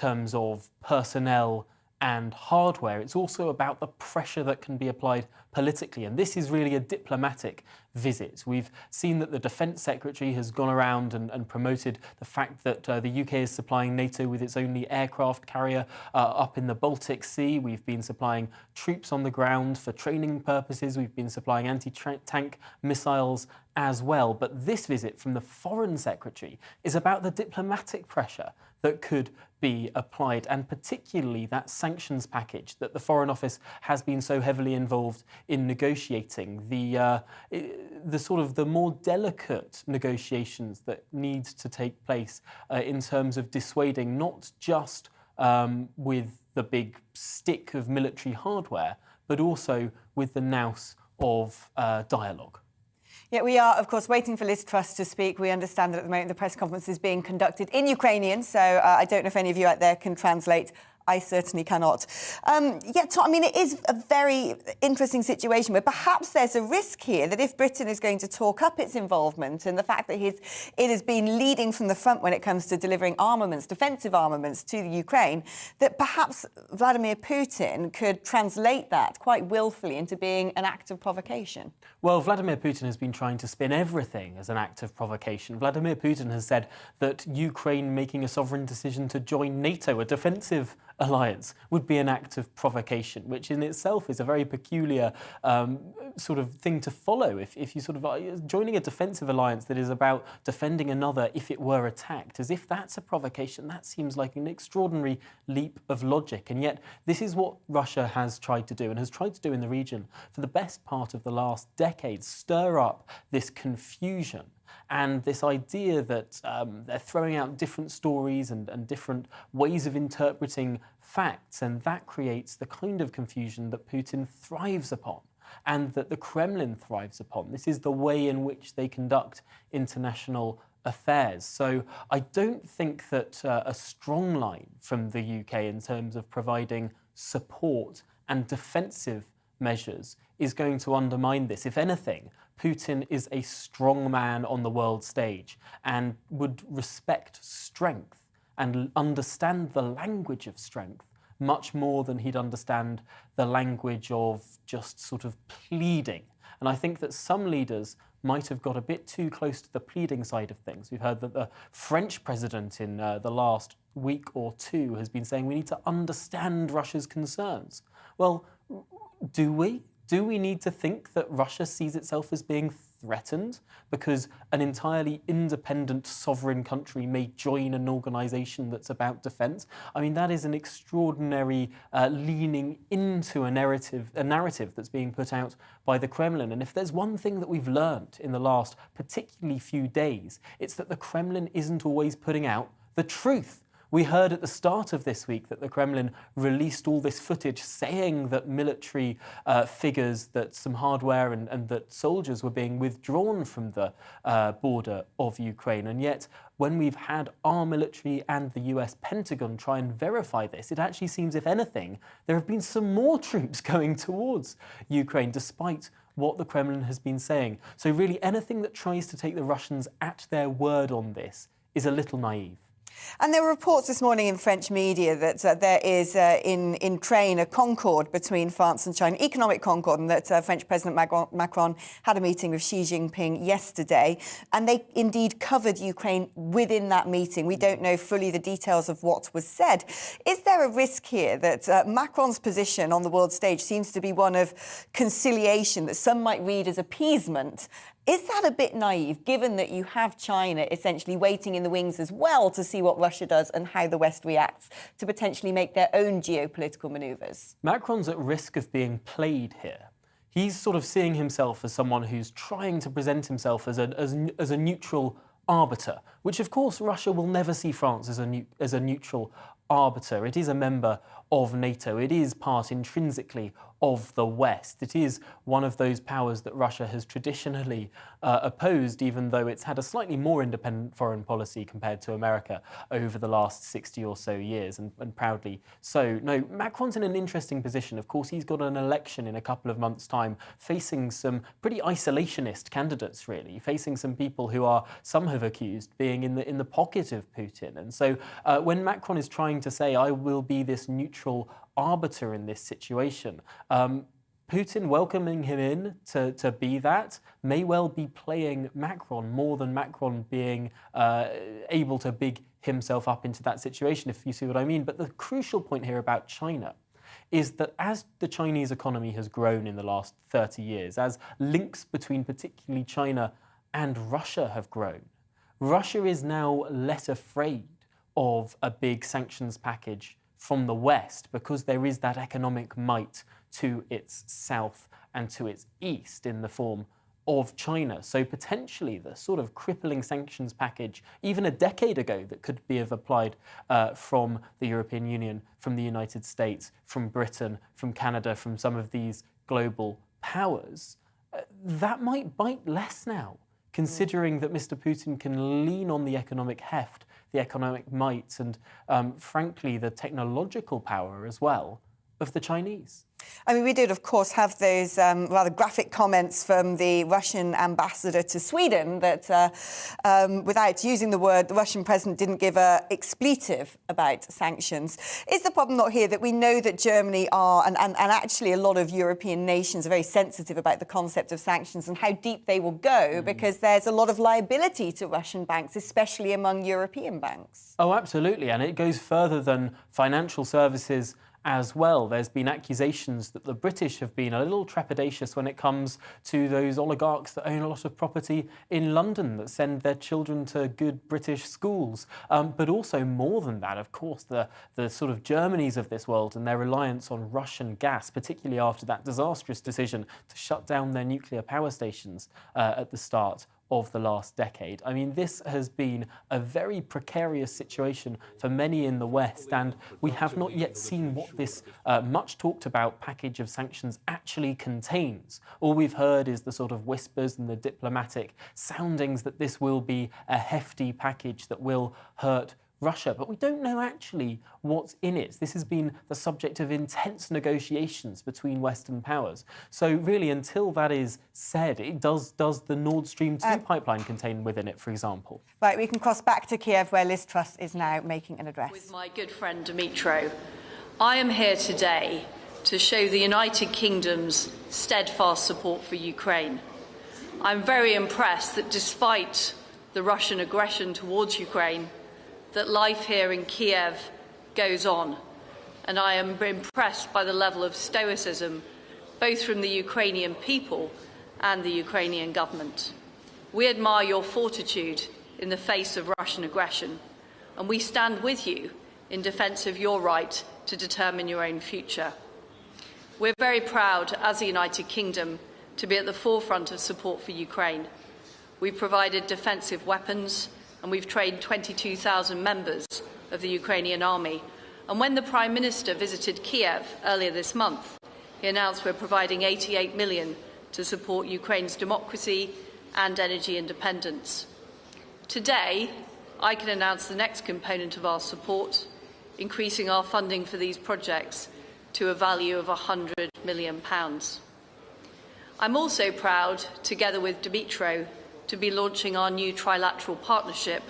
terms of personnel and hardware. It's also about the pressure that can be applied politically. And this is really a diplomatic visit. We've seen that the Defence Secretary has gone around and promoted the fact that the UK is supplying NATO with its only aircraft carrier up in the Baltic Sea. We've been supplying troops on the ground for training purposes. We've been supplying anti-tank missiles as well. But this visit from the Foreign Secretary is about the diplomatic pressure that could be applied, and particularly that sanctions package that the Foreign Office has been so heavily involved in negotiating, the sort of the more delicate negotiations that need to take place in terms of dissuading, not just with the big stick of military hardware, but also with the nous of dialogue. Yeah, we are, of course, waiting for Liz Truss to speak. We understand that at the moment the press conference is being conducted in Ukrainian, so I don't know if any of you out there can translate I certainly cannot. Yeah, Tom, I mean, it is a very interesting situation, but perhaps there's a risk here that if Britain is going to talk up its involvement and the fact that it has been leading from the front when it comes to delivering armaments, defensive armaments to the Ukraine, that perhaps Vladimir Putin could translate that quite willfully into being an act of provocation. Well, Vladimir Putin has been trying to spin everything as an act of provocation. Vladimir Putin has said that Ukraine making a sovereign decision to join NATO, a defensive alliance, would be an act of provocation, which in itself is a very peculiar sort of thing to follow. If you sort of are joining a defensive alliance that is about defending another if it were attacked, as if that's a provocation, that seems like an extraordinary leap of logic. And yet this is what Russia has tried to do and has tried to do in the region for the best part of the last decade, stir up this confusion and this idea that they're throwing out different stories and different ways of interpreting facts, and that creates the kind of confusion that Putin thrives upon and that the Kremlin thrives upon. This is the way in which they conduct international affairs. So I don't think that a strong line from the UK in terms of providing support and defensive measures is going to undermine this. If anything, Putin is a strong man on the world stage and would respect strength and understand the language of strength much more than he'd understand the language of just sort of pleading. And I think that some leaders might have got a bit too close to the pleading side of things. We've heard that the French president in the last week or two has been saying we need to understand Russia's concerns. Well, do we? Do we need to think that Russia sees itself as being threatened because an entirely independent sovereign country may join an organisation that's about defence? I mean, that is an extraordinary leaning into a narrative that's being put out by the Kremlin. And if there's one thing that we've learned in the last particularly few days, it's that the Kremlin isn't always putting out the truth. We heard at the start of this week that the Kremlin released all this footage saying that military figures, that some hardware and that soldiers were being withdrawn from the border of Ukraine. And yet, when we've had our military and the US Pentagon try and verify this, it actually seems, if anything, there have been some more troops going towards Ukraine, despite what the Kremlin has been saying. So really, anything that tries to take the Russians at their word on this is a little naive. And there were reports this morning in French media that there is in train a concord between France and China, economic concord, and that French President Macron had a meeting with Xi Jinping yesterday, and they indeed covered Ukraine within that meeting. We don't know fully the details of what was said. Is there a risk here that Macron's position on the world stage seems to be one of conciliation, that some might read as appeasement? Is that a bit naive, given that you have China essentially waiting in the wings as well to see what Russia does and how the West reacts to potentially make their own geopolitical manoeuvres? Macron's at risk of being played here. He's sort of seeing himself as someone who's trying to present himself as a neutral arbiter, which of course Russia will never see France as a neutral arbiter. It is a member of NATO. It is part intrinsically of the West. It is one of those powers that Russia has traditionally opposed, even though it's had a slightly more independent foreign policy compared to America over the last 60 or so years, and proudly so. No, Macron's in an interesting position. Of course, he's got an election in a couple of months' time, facing some pretty isolationist candidates, really, facing some people who are, some have accused, being in the pocket of Putin. And so when Macron is trying to say, I will be this neutral arbiter in this situation, Putin welcoming him in to be that may well be playing Macron more than Macron being able to big himself up into that situation, if you see what I mean. But the crucial point here about China is that as the Chinese economy has grown in the last 30 years, as links between particularly China and Russia have grown, Russia is now less afraid of a big sanctions package from the West because there is that economic might to its south and to its east in the form of China. So potentially the sort of crippling sanctions package, even a decade ago, that could be applied from the European Union, from the United States, from Britain, from Canada, from some of these global powers, that might bite less now, considering that Mr. Putin can lean on the economic heft the economic might and, frankly, the technological power as well of the Chinese. I mean, we did, of course, have those rather graphic comments from the Russian ambassador to Sweden that, without using the word, the Russian president didn't give an expletive about sanctions. Is the problem not here that we know that Germany are, and actually a lot of European nations are very sensitive about the concept of sanctions and how deep they will go, because there's a lot of liability to Russian banks, especially among European banks? Oh, absolutely. And it goes further than financial services as well. There's been accusations that the British have been a little trepidatious when it comes to those oligarchs that own a lot of property in London that send their children to good British schools. But also more than that, of course, the sort of Germanys of this world and their reliance on Russian gas, particularly after that disastrous decision to shut down their nuclear power stations at the start of the last decade. I mean, this has been a very precarious situation for many in the West, and we have not yet seen what this much talked about package of sanctions actually contains. All we've heard is the sort of whispers and the diplomatic soundings that this will be a hefty package that will hurt Russia, but we don't know actually what's in it. This has been the subject of intense negotiations between Western powers. So really, until that is said, does the Nord Stream 2 pipeline contain within it, for example? Right, we can cross back to Kiev, where Liz Truss is now making an address. With my good friend Dmytro, I am here today to show the United Kingdom's steadfast support for Ukraine. I'm very impressed that despite the Russian aggression towards Ukraine, that life here in Kiev goes on. And I am impressed by the level of stoicism, both from the Ukrainian people and the Ukrainian government. We admire your fortitude in the face of Russian aggression, and we stand with you in defence of your right to determine your own future. We're very proud, as the United Kingdom, to be at the forefront of support for Ukraine. We've provided defensive weapons, and we've trained 22,000 members of the Ukrainian army. And when the Prime Minister visited Kiev earlier this month, he announced we're providing 88 million to support Ukraine's democracy and energy independence. Today, I can announce the next component of our support, increasing our funding for these projects to a value of £100 million. I'm also proud, together with Dmytro, to be launching our new trilateral partnership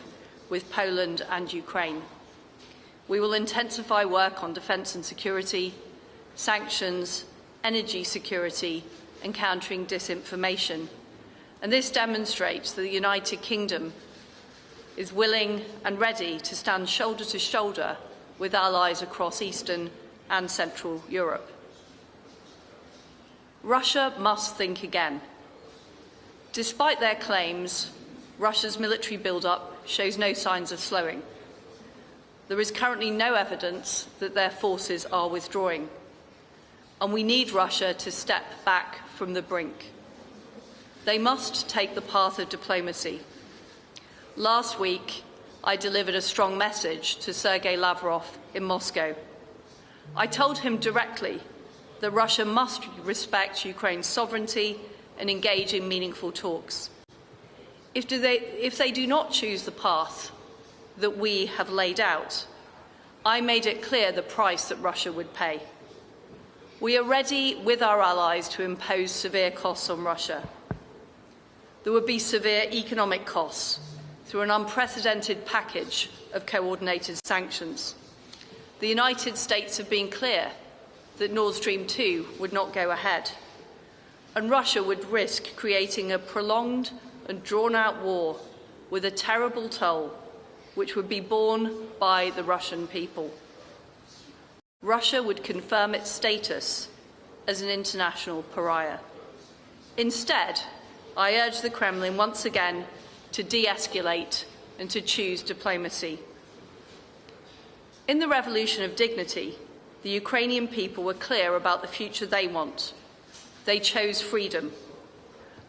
with Poland and Ukraine. We will intensify work on defence and security, sanctions, energy security and countering disinformation. And this demonstrates that the United Kingdom is willing and ready to stand shoulder to shoulder with allies across Eastern and Central Europe. Russia must think again. Despite their claims, Russia's military build-up shows no signs of slowing. There is currently no evidence that their forces are withdrawing, and we need Russia to step back from the brink. They must take the path of diplomacy. Last week, I delivered a strong message to Sergei Lavrov in Moscow. I told him directly that Russia must respect Ukraine's sovereignty and engage in meaningful talks. If they do not choose the path that we have laid out, I made it clear the price that Russia would pay. We are ready with our allies to impose severe costs on Russia. There would be severe economic costs through an unprecedented package of coordinated sanctions. The United States have been clear that Nord Stream 2 would not go ahead, and Russia would risk creating a prolonged and drawn-out war with a terrible toll which would be borne by the Russian people. Russia would confirm its status as an international pariah. Instead, I urge the Kremlin once again to de-escalate and to choose diplomacy. In the Revolution of Dignity, the Ukrainian people were clear about the future they want. They chose freedom.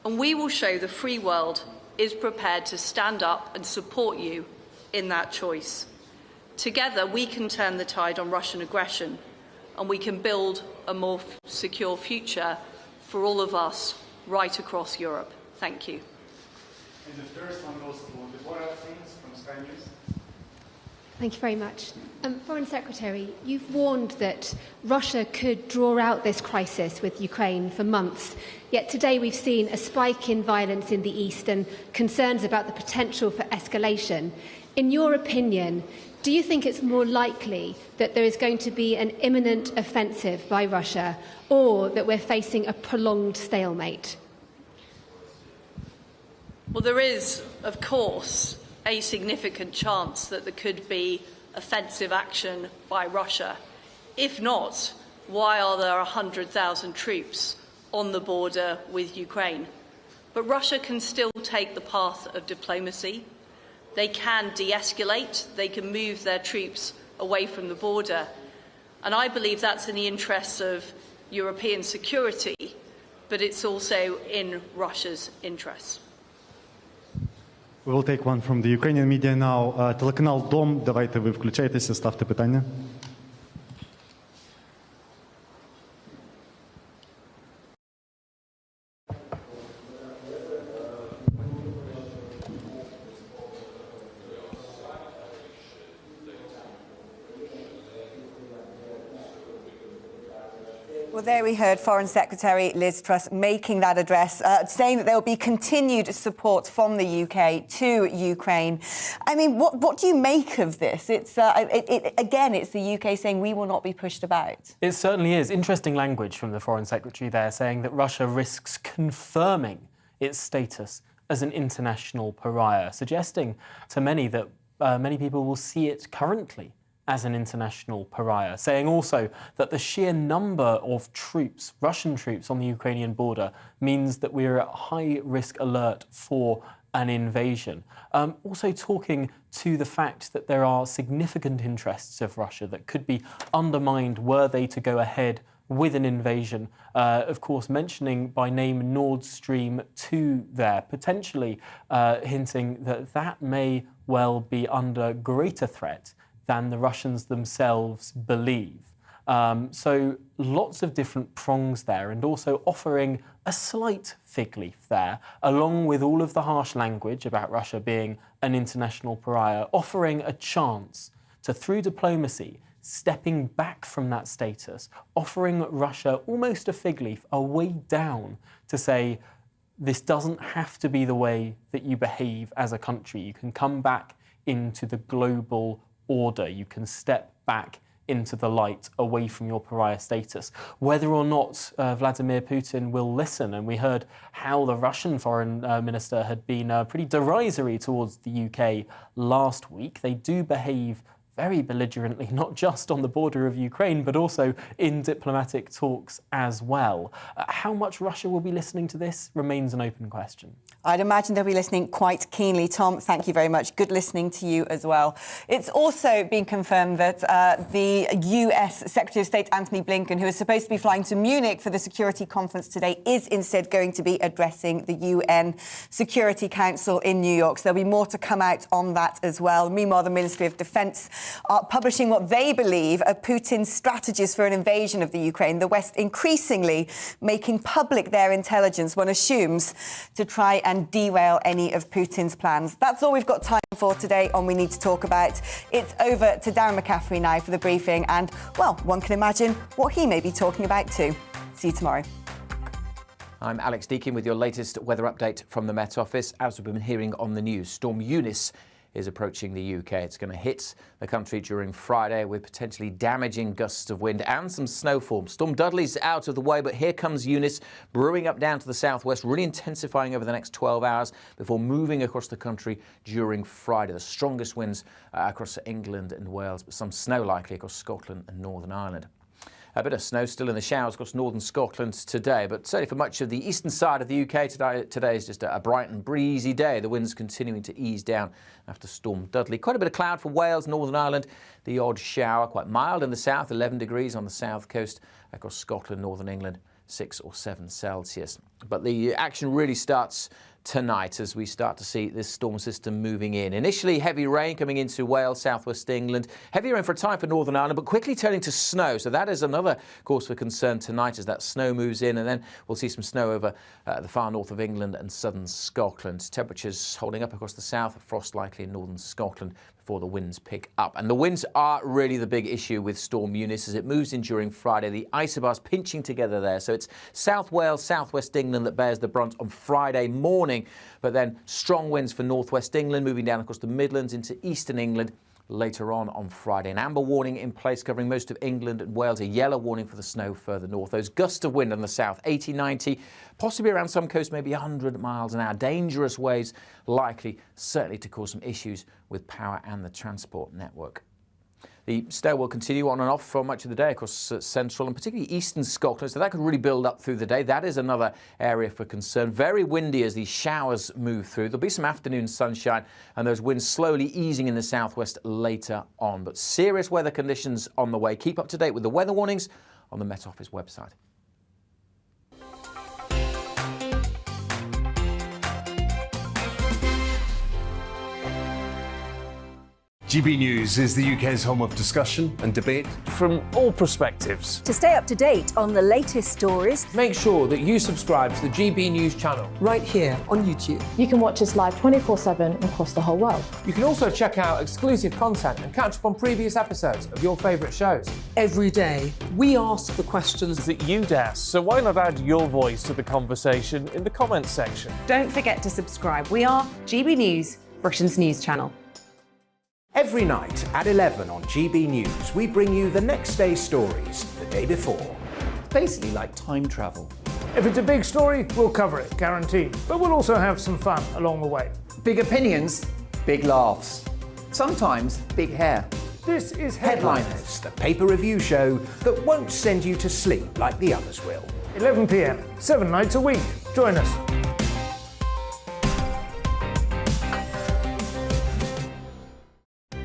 And we will show the free world is prepared to stand up and support you in that choice. Together, we can turn the tide on Russian aggression, and we can build a more secure future for all of us right across Europe. Thank you. And the first one goes to the Deborah Things from Sky News. Thank you very much. Foreign Secretary, you've warned that Russia could draw out this crisis with Ukraine for months. Yet today we've seen a spike in violence in the east and concerns about the potential for escalation. In your opinion, do you think it's more likely that there is going to be an imminent offensive by Russia, or that we're facing a prolonged stalemate? Well, there is, of course, a significant chance that there could be offensive action by Russia. If not, why are there 100,000 troops on the border with Ukraine? But Russia can still take the path of diplomacy. They can de-escalate, they can move their troops away from the border. And I believe that's in the interests of European security, but it's also in Russia's interests. We will take one from the Ukrainian media now. Телеканал Дом, давайте ви включайтеся, ставте питання. Well, there we heard Foreign Secretary Liz Truss making that address, saying that there will be continued support from the UK to Ukraine. I mean, what do you make of this? It's again, it's the UK saying we will not be pushed about. It certainly is. Interesting language from the Foreign Secretary there, saying that Russia risks confirming its status as an international pariah, suggesting to many that many people will see it currently as an international pariah, saying also that the sheer number of troops, Russian troops on the Ukrainian border, means that we are at high risk alert for an invasion. Also talking to the fact that there are significant interests of Russia that could be undermined were they to go ahead with an invasion. Of course, mentioning by name Nord Stream 2 there, potentially hinting that that may well be under greater threat than the Russians themselves believe. So lots of different prongs there, and also offering a slight fig leaf there, along with all of the harsh language about Russia being an international pariah, offering a chance to, through diplomacy, stepping back from that status, offering Russia almost a fig leaf, a way down to say, this doesn't have to be the way that you behave as a country. You can come back into the global order. You can step back into the light, away from your pariah status. Whether or not Vladimir Putin will listen, and we heard how the Russian foreign minister had been pretty derisory towards the UK last week. They do behave very belligerently, not just on the border of Ukraine, but also in diplomatic talks as well. How much Russia will be listening to this remains an open question. I'd imagine they'll be listening quite keenly. Tom, thank you very much. Good listening to you as well. It's also been confirmed that the US Secretary of State Antony Blinken, who is supposed to be flying to Munich for the security conference today, is instead going to be addressing the UN Security Council in New York. So there'll be more to come out on that as well. Meanwhile, the Ministry of Defence are publishing what they believe are Putin's strategies for an invasion of the Ukraine. The West increasingly making public their intelligence, one assumes, to try and derail any of Putin's plans. That's all we've got time for today on We Need to Talk About. It's over to Darren McCaffrey now for the briefing, and, well, one can imagine what he may be talking about too. See you tomorrow. I'm Alex Deakin with your latest weather update from the Met Office. As we've been hearing on the news, Storm Eunice is approaching the UK. It's going to hit the country during Friday with potentially damaging gusts of wind and some snowfall. Storm Dudley's out of the way, but here comes Eunice, brewing up down to the southwest, really intensifying over the next 12 hours before moving across the country during Friday. The strongest winds across England and Wales, but some snow likely across Scotland and Northern Ireland. A bit of snow still in the showers across northern Scotland today, but certainly for much of the eastern side of the UK today is just a bright and breezy day. The winds continuing to ease down after Storm Dudley. Quite a bit of cloud for Wales, Northern Ireland, the odd shower, quite mild in the south, 11 degrees on the south coast across Scotland, Northern England, 6 or 7 Celsius. But the action really starts tonight as we start to see this storm system moving in. Initially, heavy rain coming into Wales, southwest England. Heavy rain for a time for Northern Ireland, but quickly turning to snow. So that is another cause for concern tonight as that snow moves in, and then we'll see some snow over the far north of England and southern Scotland. Temperatures holding up across the south, frost likely in northern Scotland before the winds pick up. And the winds are really the big issue with Storm Eunice as it moves in during Friday. The isobars pinching together there. So it's South Wales, southwest England that bears the brunt on Friday morning, but then strong winds for northwest England moving down across the Midlands into eastern England later on Friday. An amber warning in place covering most of England and Wales, a yellow warning for the snow further north. Those gusts of wind on the south, 80, 90, possibly around some coasts, maybe 100 miles an hour. Dangerous waves likely, certainly to cause some issues with power and the transport network. The snow will continue on and off for much of the day across central and particularly eastern Scotland, so that could really build up through the day. That is another area for concern. Very windy as these showers move through. There'll be some afternoon sunshine and those winds slowly easing in the southwest later on. But serious weather conditions on the way. Keep up to date with the weather warnings on the Met Office website. GB News is the UK's home of discussion and debate from all perspectives. To stay up to date on the latest stories, make sure that you subscribe to the GB News channel right here on YouTube. You can watch us live 24/7 across the whole world. You can also check out exclusive content and catch up on previous episodes of your favourite shows. Every day, we ask the questions that you'd ask, so why not add your voice to the conversation in the comments section? Don't forget to subscribe. We are GB News, Britain's news channel. Every night at 11 on GB News, we bring you the next day's stories the day before. It's basically like time travel. If it's a big story, we'll cover it, guaranteed. But we'll also have some fun along the way. Big opinions, big laughs. Sometimes big hair. This is Headliners, the paper review show that won't send you to sleep like the others will. 11 p.m, 7 nights a week. Join us.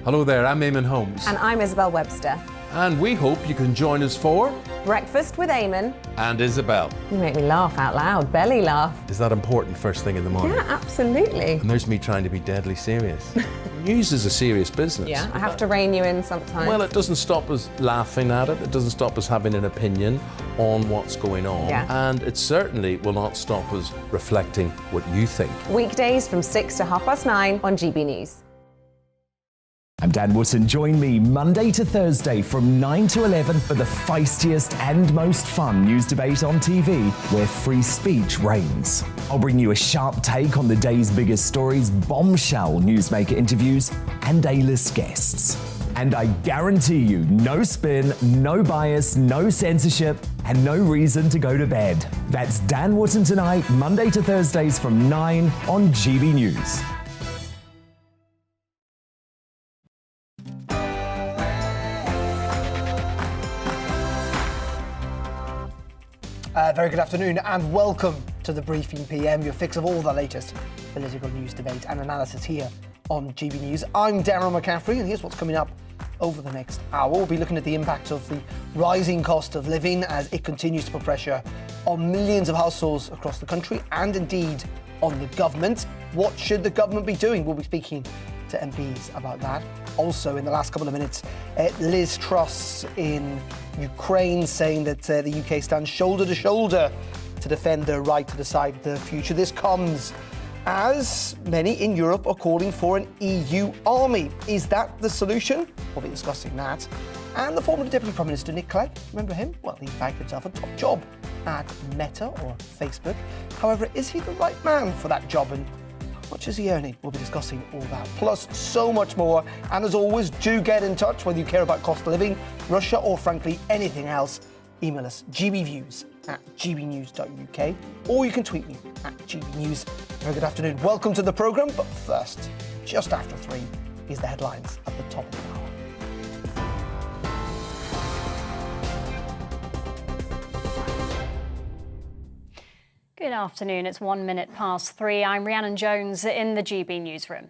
Hello there, I'm Eamon Holmes. And I'm Isabel Webster. And we hope you can join us for Breakfast with Eamon and Isabel. You make me laugh out loud, belly laugh. Is that important first thing in the morning? Yeah, absolutely. And there's me trying to be deadly serious. News is a serious business. Yeah, I have to rein you in sometimes. Well, it doesn't stop us laughing at it. It doesn't stop us having an opinion on what's going on. Yeah. And it certainly will not stop us reflecting what you think. Weekdays from 6 to 9:30 on GB News. I'm Dan Wootton. Join me Monday to Thursday from 9 to 11 for the feistiest and most fun news debate on TV, where free speech reigns. I'll bring you a sharp take on the day's biggest stories, bombshell newsmaker interviews, and A-list guests. And I guarantee you, no spin, no bias, no censorship, and no reason to go to bed. That's Dan Wootton tonight, Monday to Thursdays from 9 on GB News. Very good afternoon and welcome to the Briefing PM, your fix of all the latest political news, debate and analysis here on GB News. I'm Darren McCaffrey and here's what's coming up over the next hour. We'll be looking at the impact of the rising cost of living as it continues to put pressure on millions of households across the country and indeed on the government. What should the government be doing? We'll be speaking to MPs about that. Also, in the last couple of minutes, Liz Truss in Ukraine saying that the UK stands shoulder to shoulder to defend their right to decide their future. This comes as many in Europe are calling for an EU army. Is that the solution? We'll be discussing that. And the former Deputy Prime Minister, Nick Clegg, remember him? Well, he bagged himself a top job at Meta or Facebook. However, is he the right man for that job? And how much is he earning? We'll be discussing all that, plus so much more. And as always, do get in touch whether you care about cost of living, Russia, or frankly, anything else. Email us gbviews@gbnews.uk, or you can tweet me @gbnews. Very good afternoon. Welcome to the programme, but first, just after 3, is the headlines at the top of the hour. Good afternoon. It's 1 minute past 3. I'm Rhiannon Jones in the GB newsroom.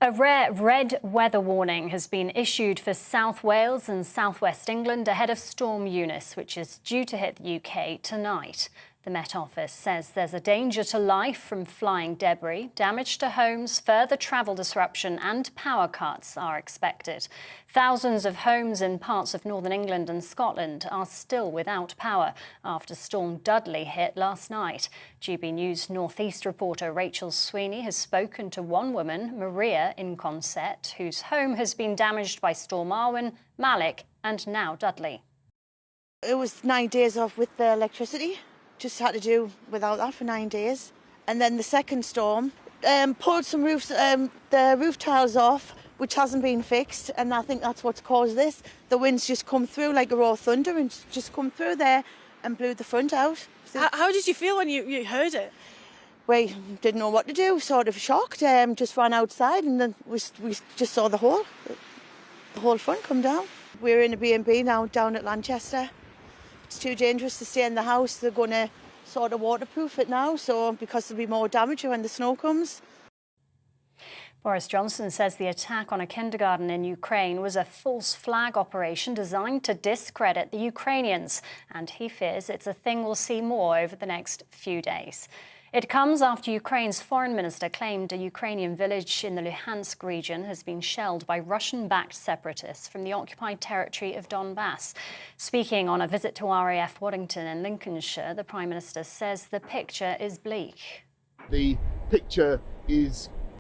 A rare red weather warning has been issued for South Wales and southwest England ahead of Storm Eunice, which is due to hit the UK tonight. The Met Office says there's a danger to life from flying debris, damage to homes, further travel disruption and power cuts are expected. Thousands of homes in parts of northern England and Scotland are still without power after Storm Dudley hit last night. GB News North East reporter Rachel Sweeney has spoken to one woman, Maria in Consett, whose home has been damaged by Storm Arwen, Malik and now Dudley. It was 9 days off with the electricity. Just had to do without that for 9 days. And then the second storm pulled some roofs, the roof tiles off, which hasn't been fixed. And I think that's what's caused this. The winds just come through like a raw thunder and just come through there and blew the front out. How did you feel when you heard it? We didn't know what to do, sort of shocked. Just ran outside and then we just saw the whole front come down. We're in a B&B now down at Lanchester. It's too dangerous to stay in the house. They're going to sort of waterproof it now, so because there'll be more damage when the snow comes. Boris Johnson says the attack on a kindergarten in Ukraine was a false flag operation designed to discredit the Ukrainians, and he fears it's a thing we'll see more over the next few days. It comes after Ukraine's foreign minister claimed a Ukrainian village in the Luhansk region has been shelled by Russian-backed separatists from the occupied territory of Donbass. Speaking on a visit to RAF Waddington in Lincolnshire, the Prime Minister says the picture is bleak. The picture is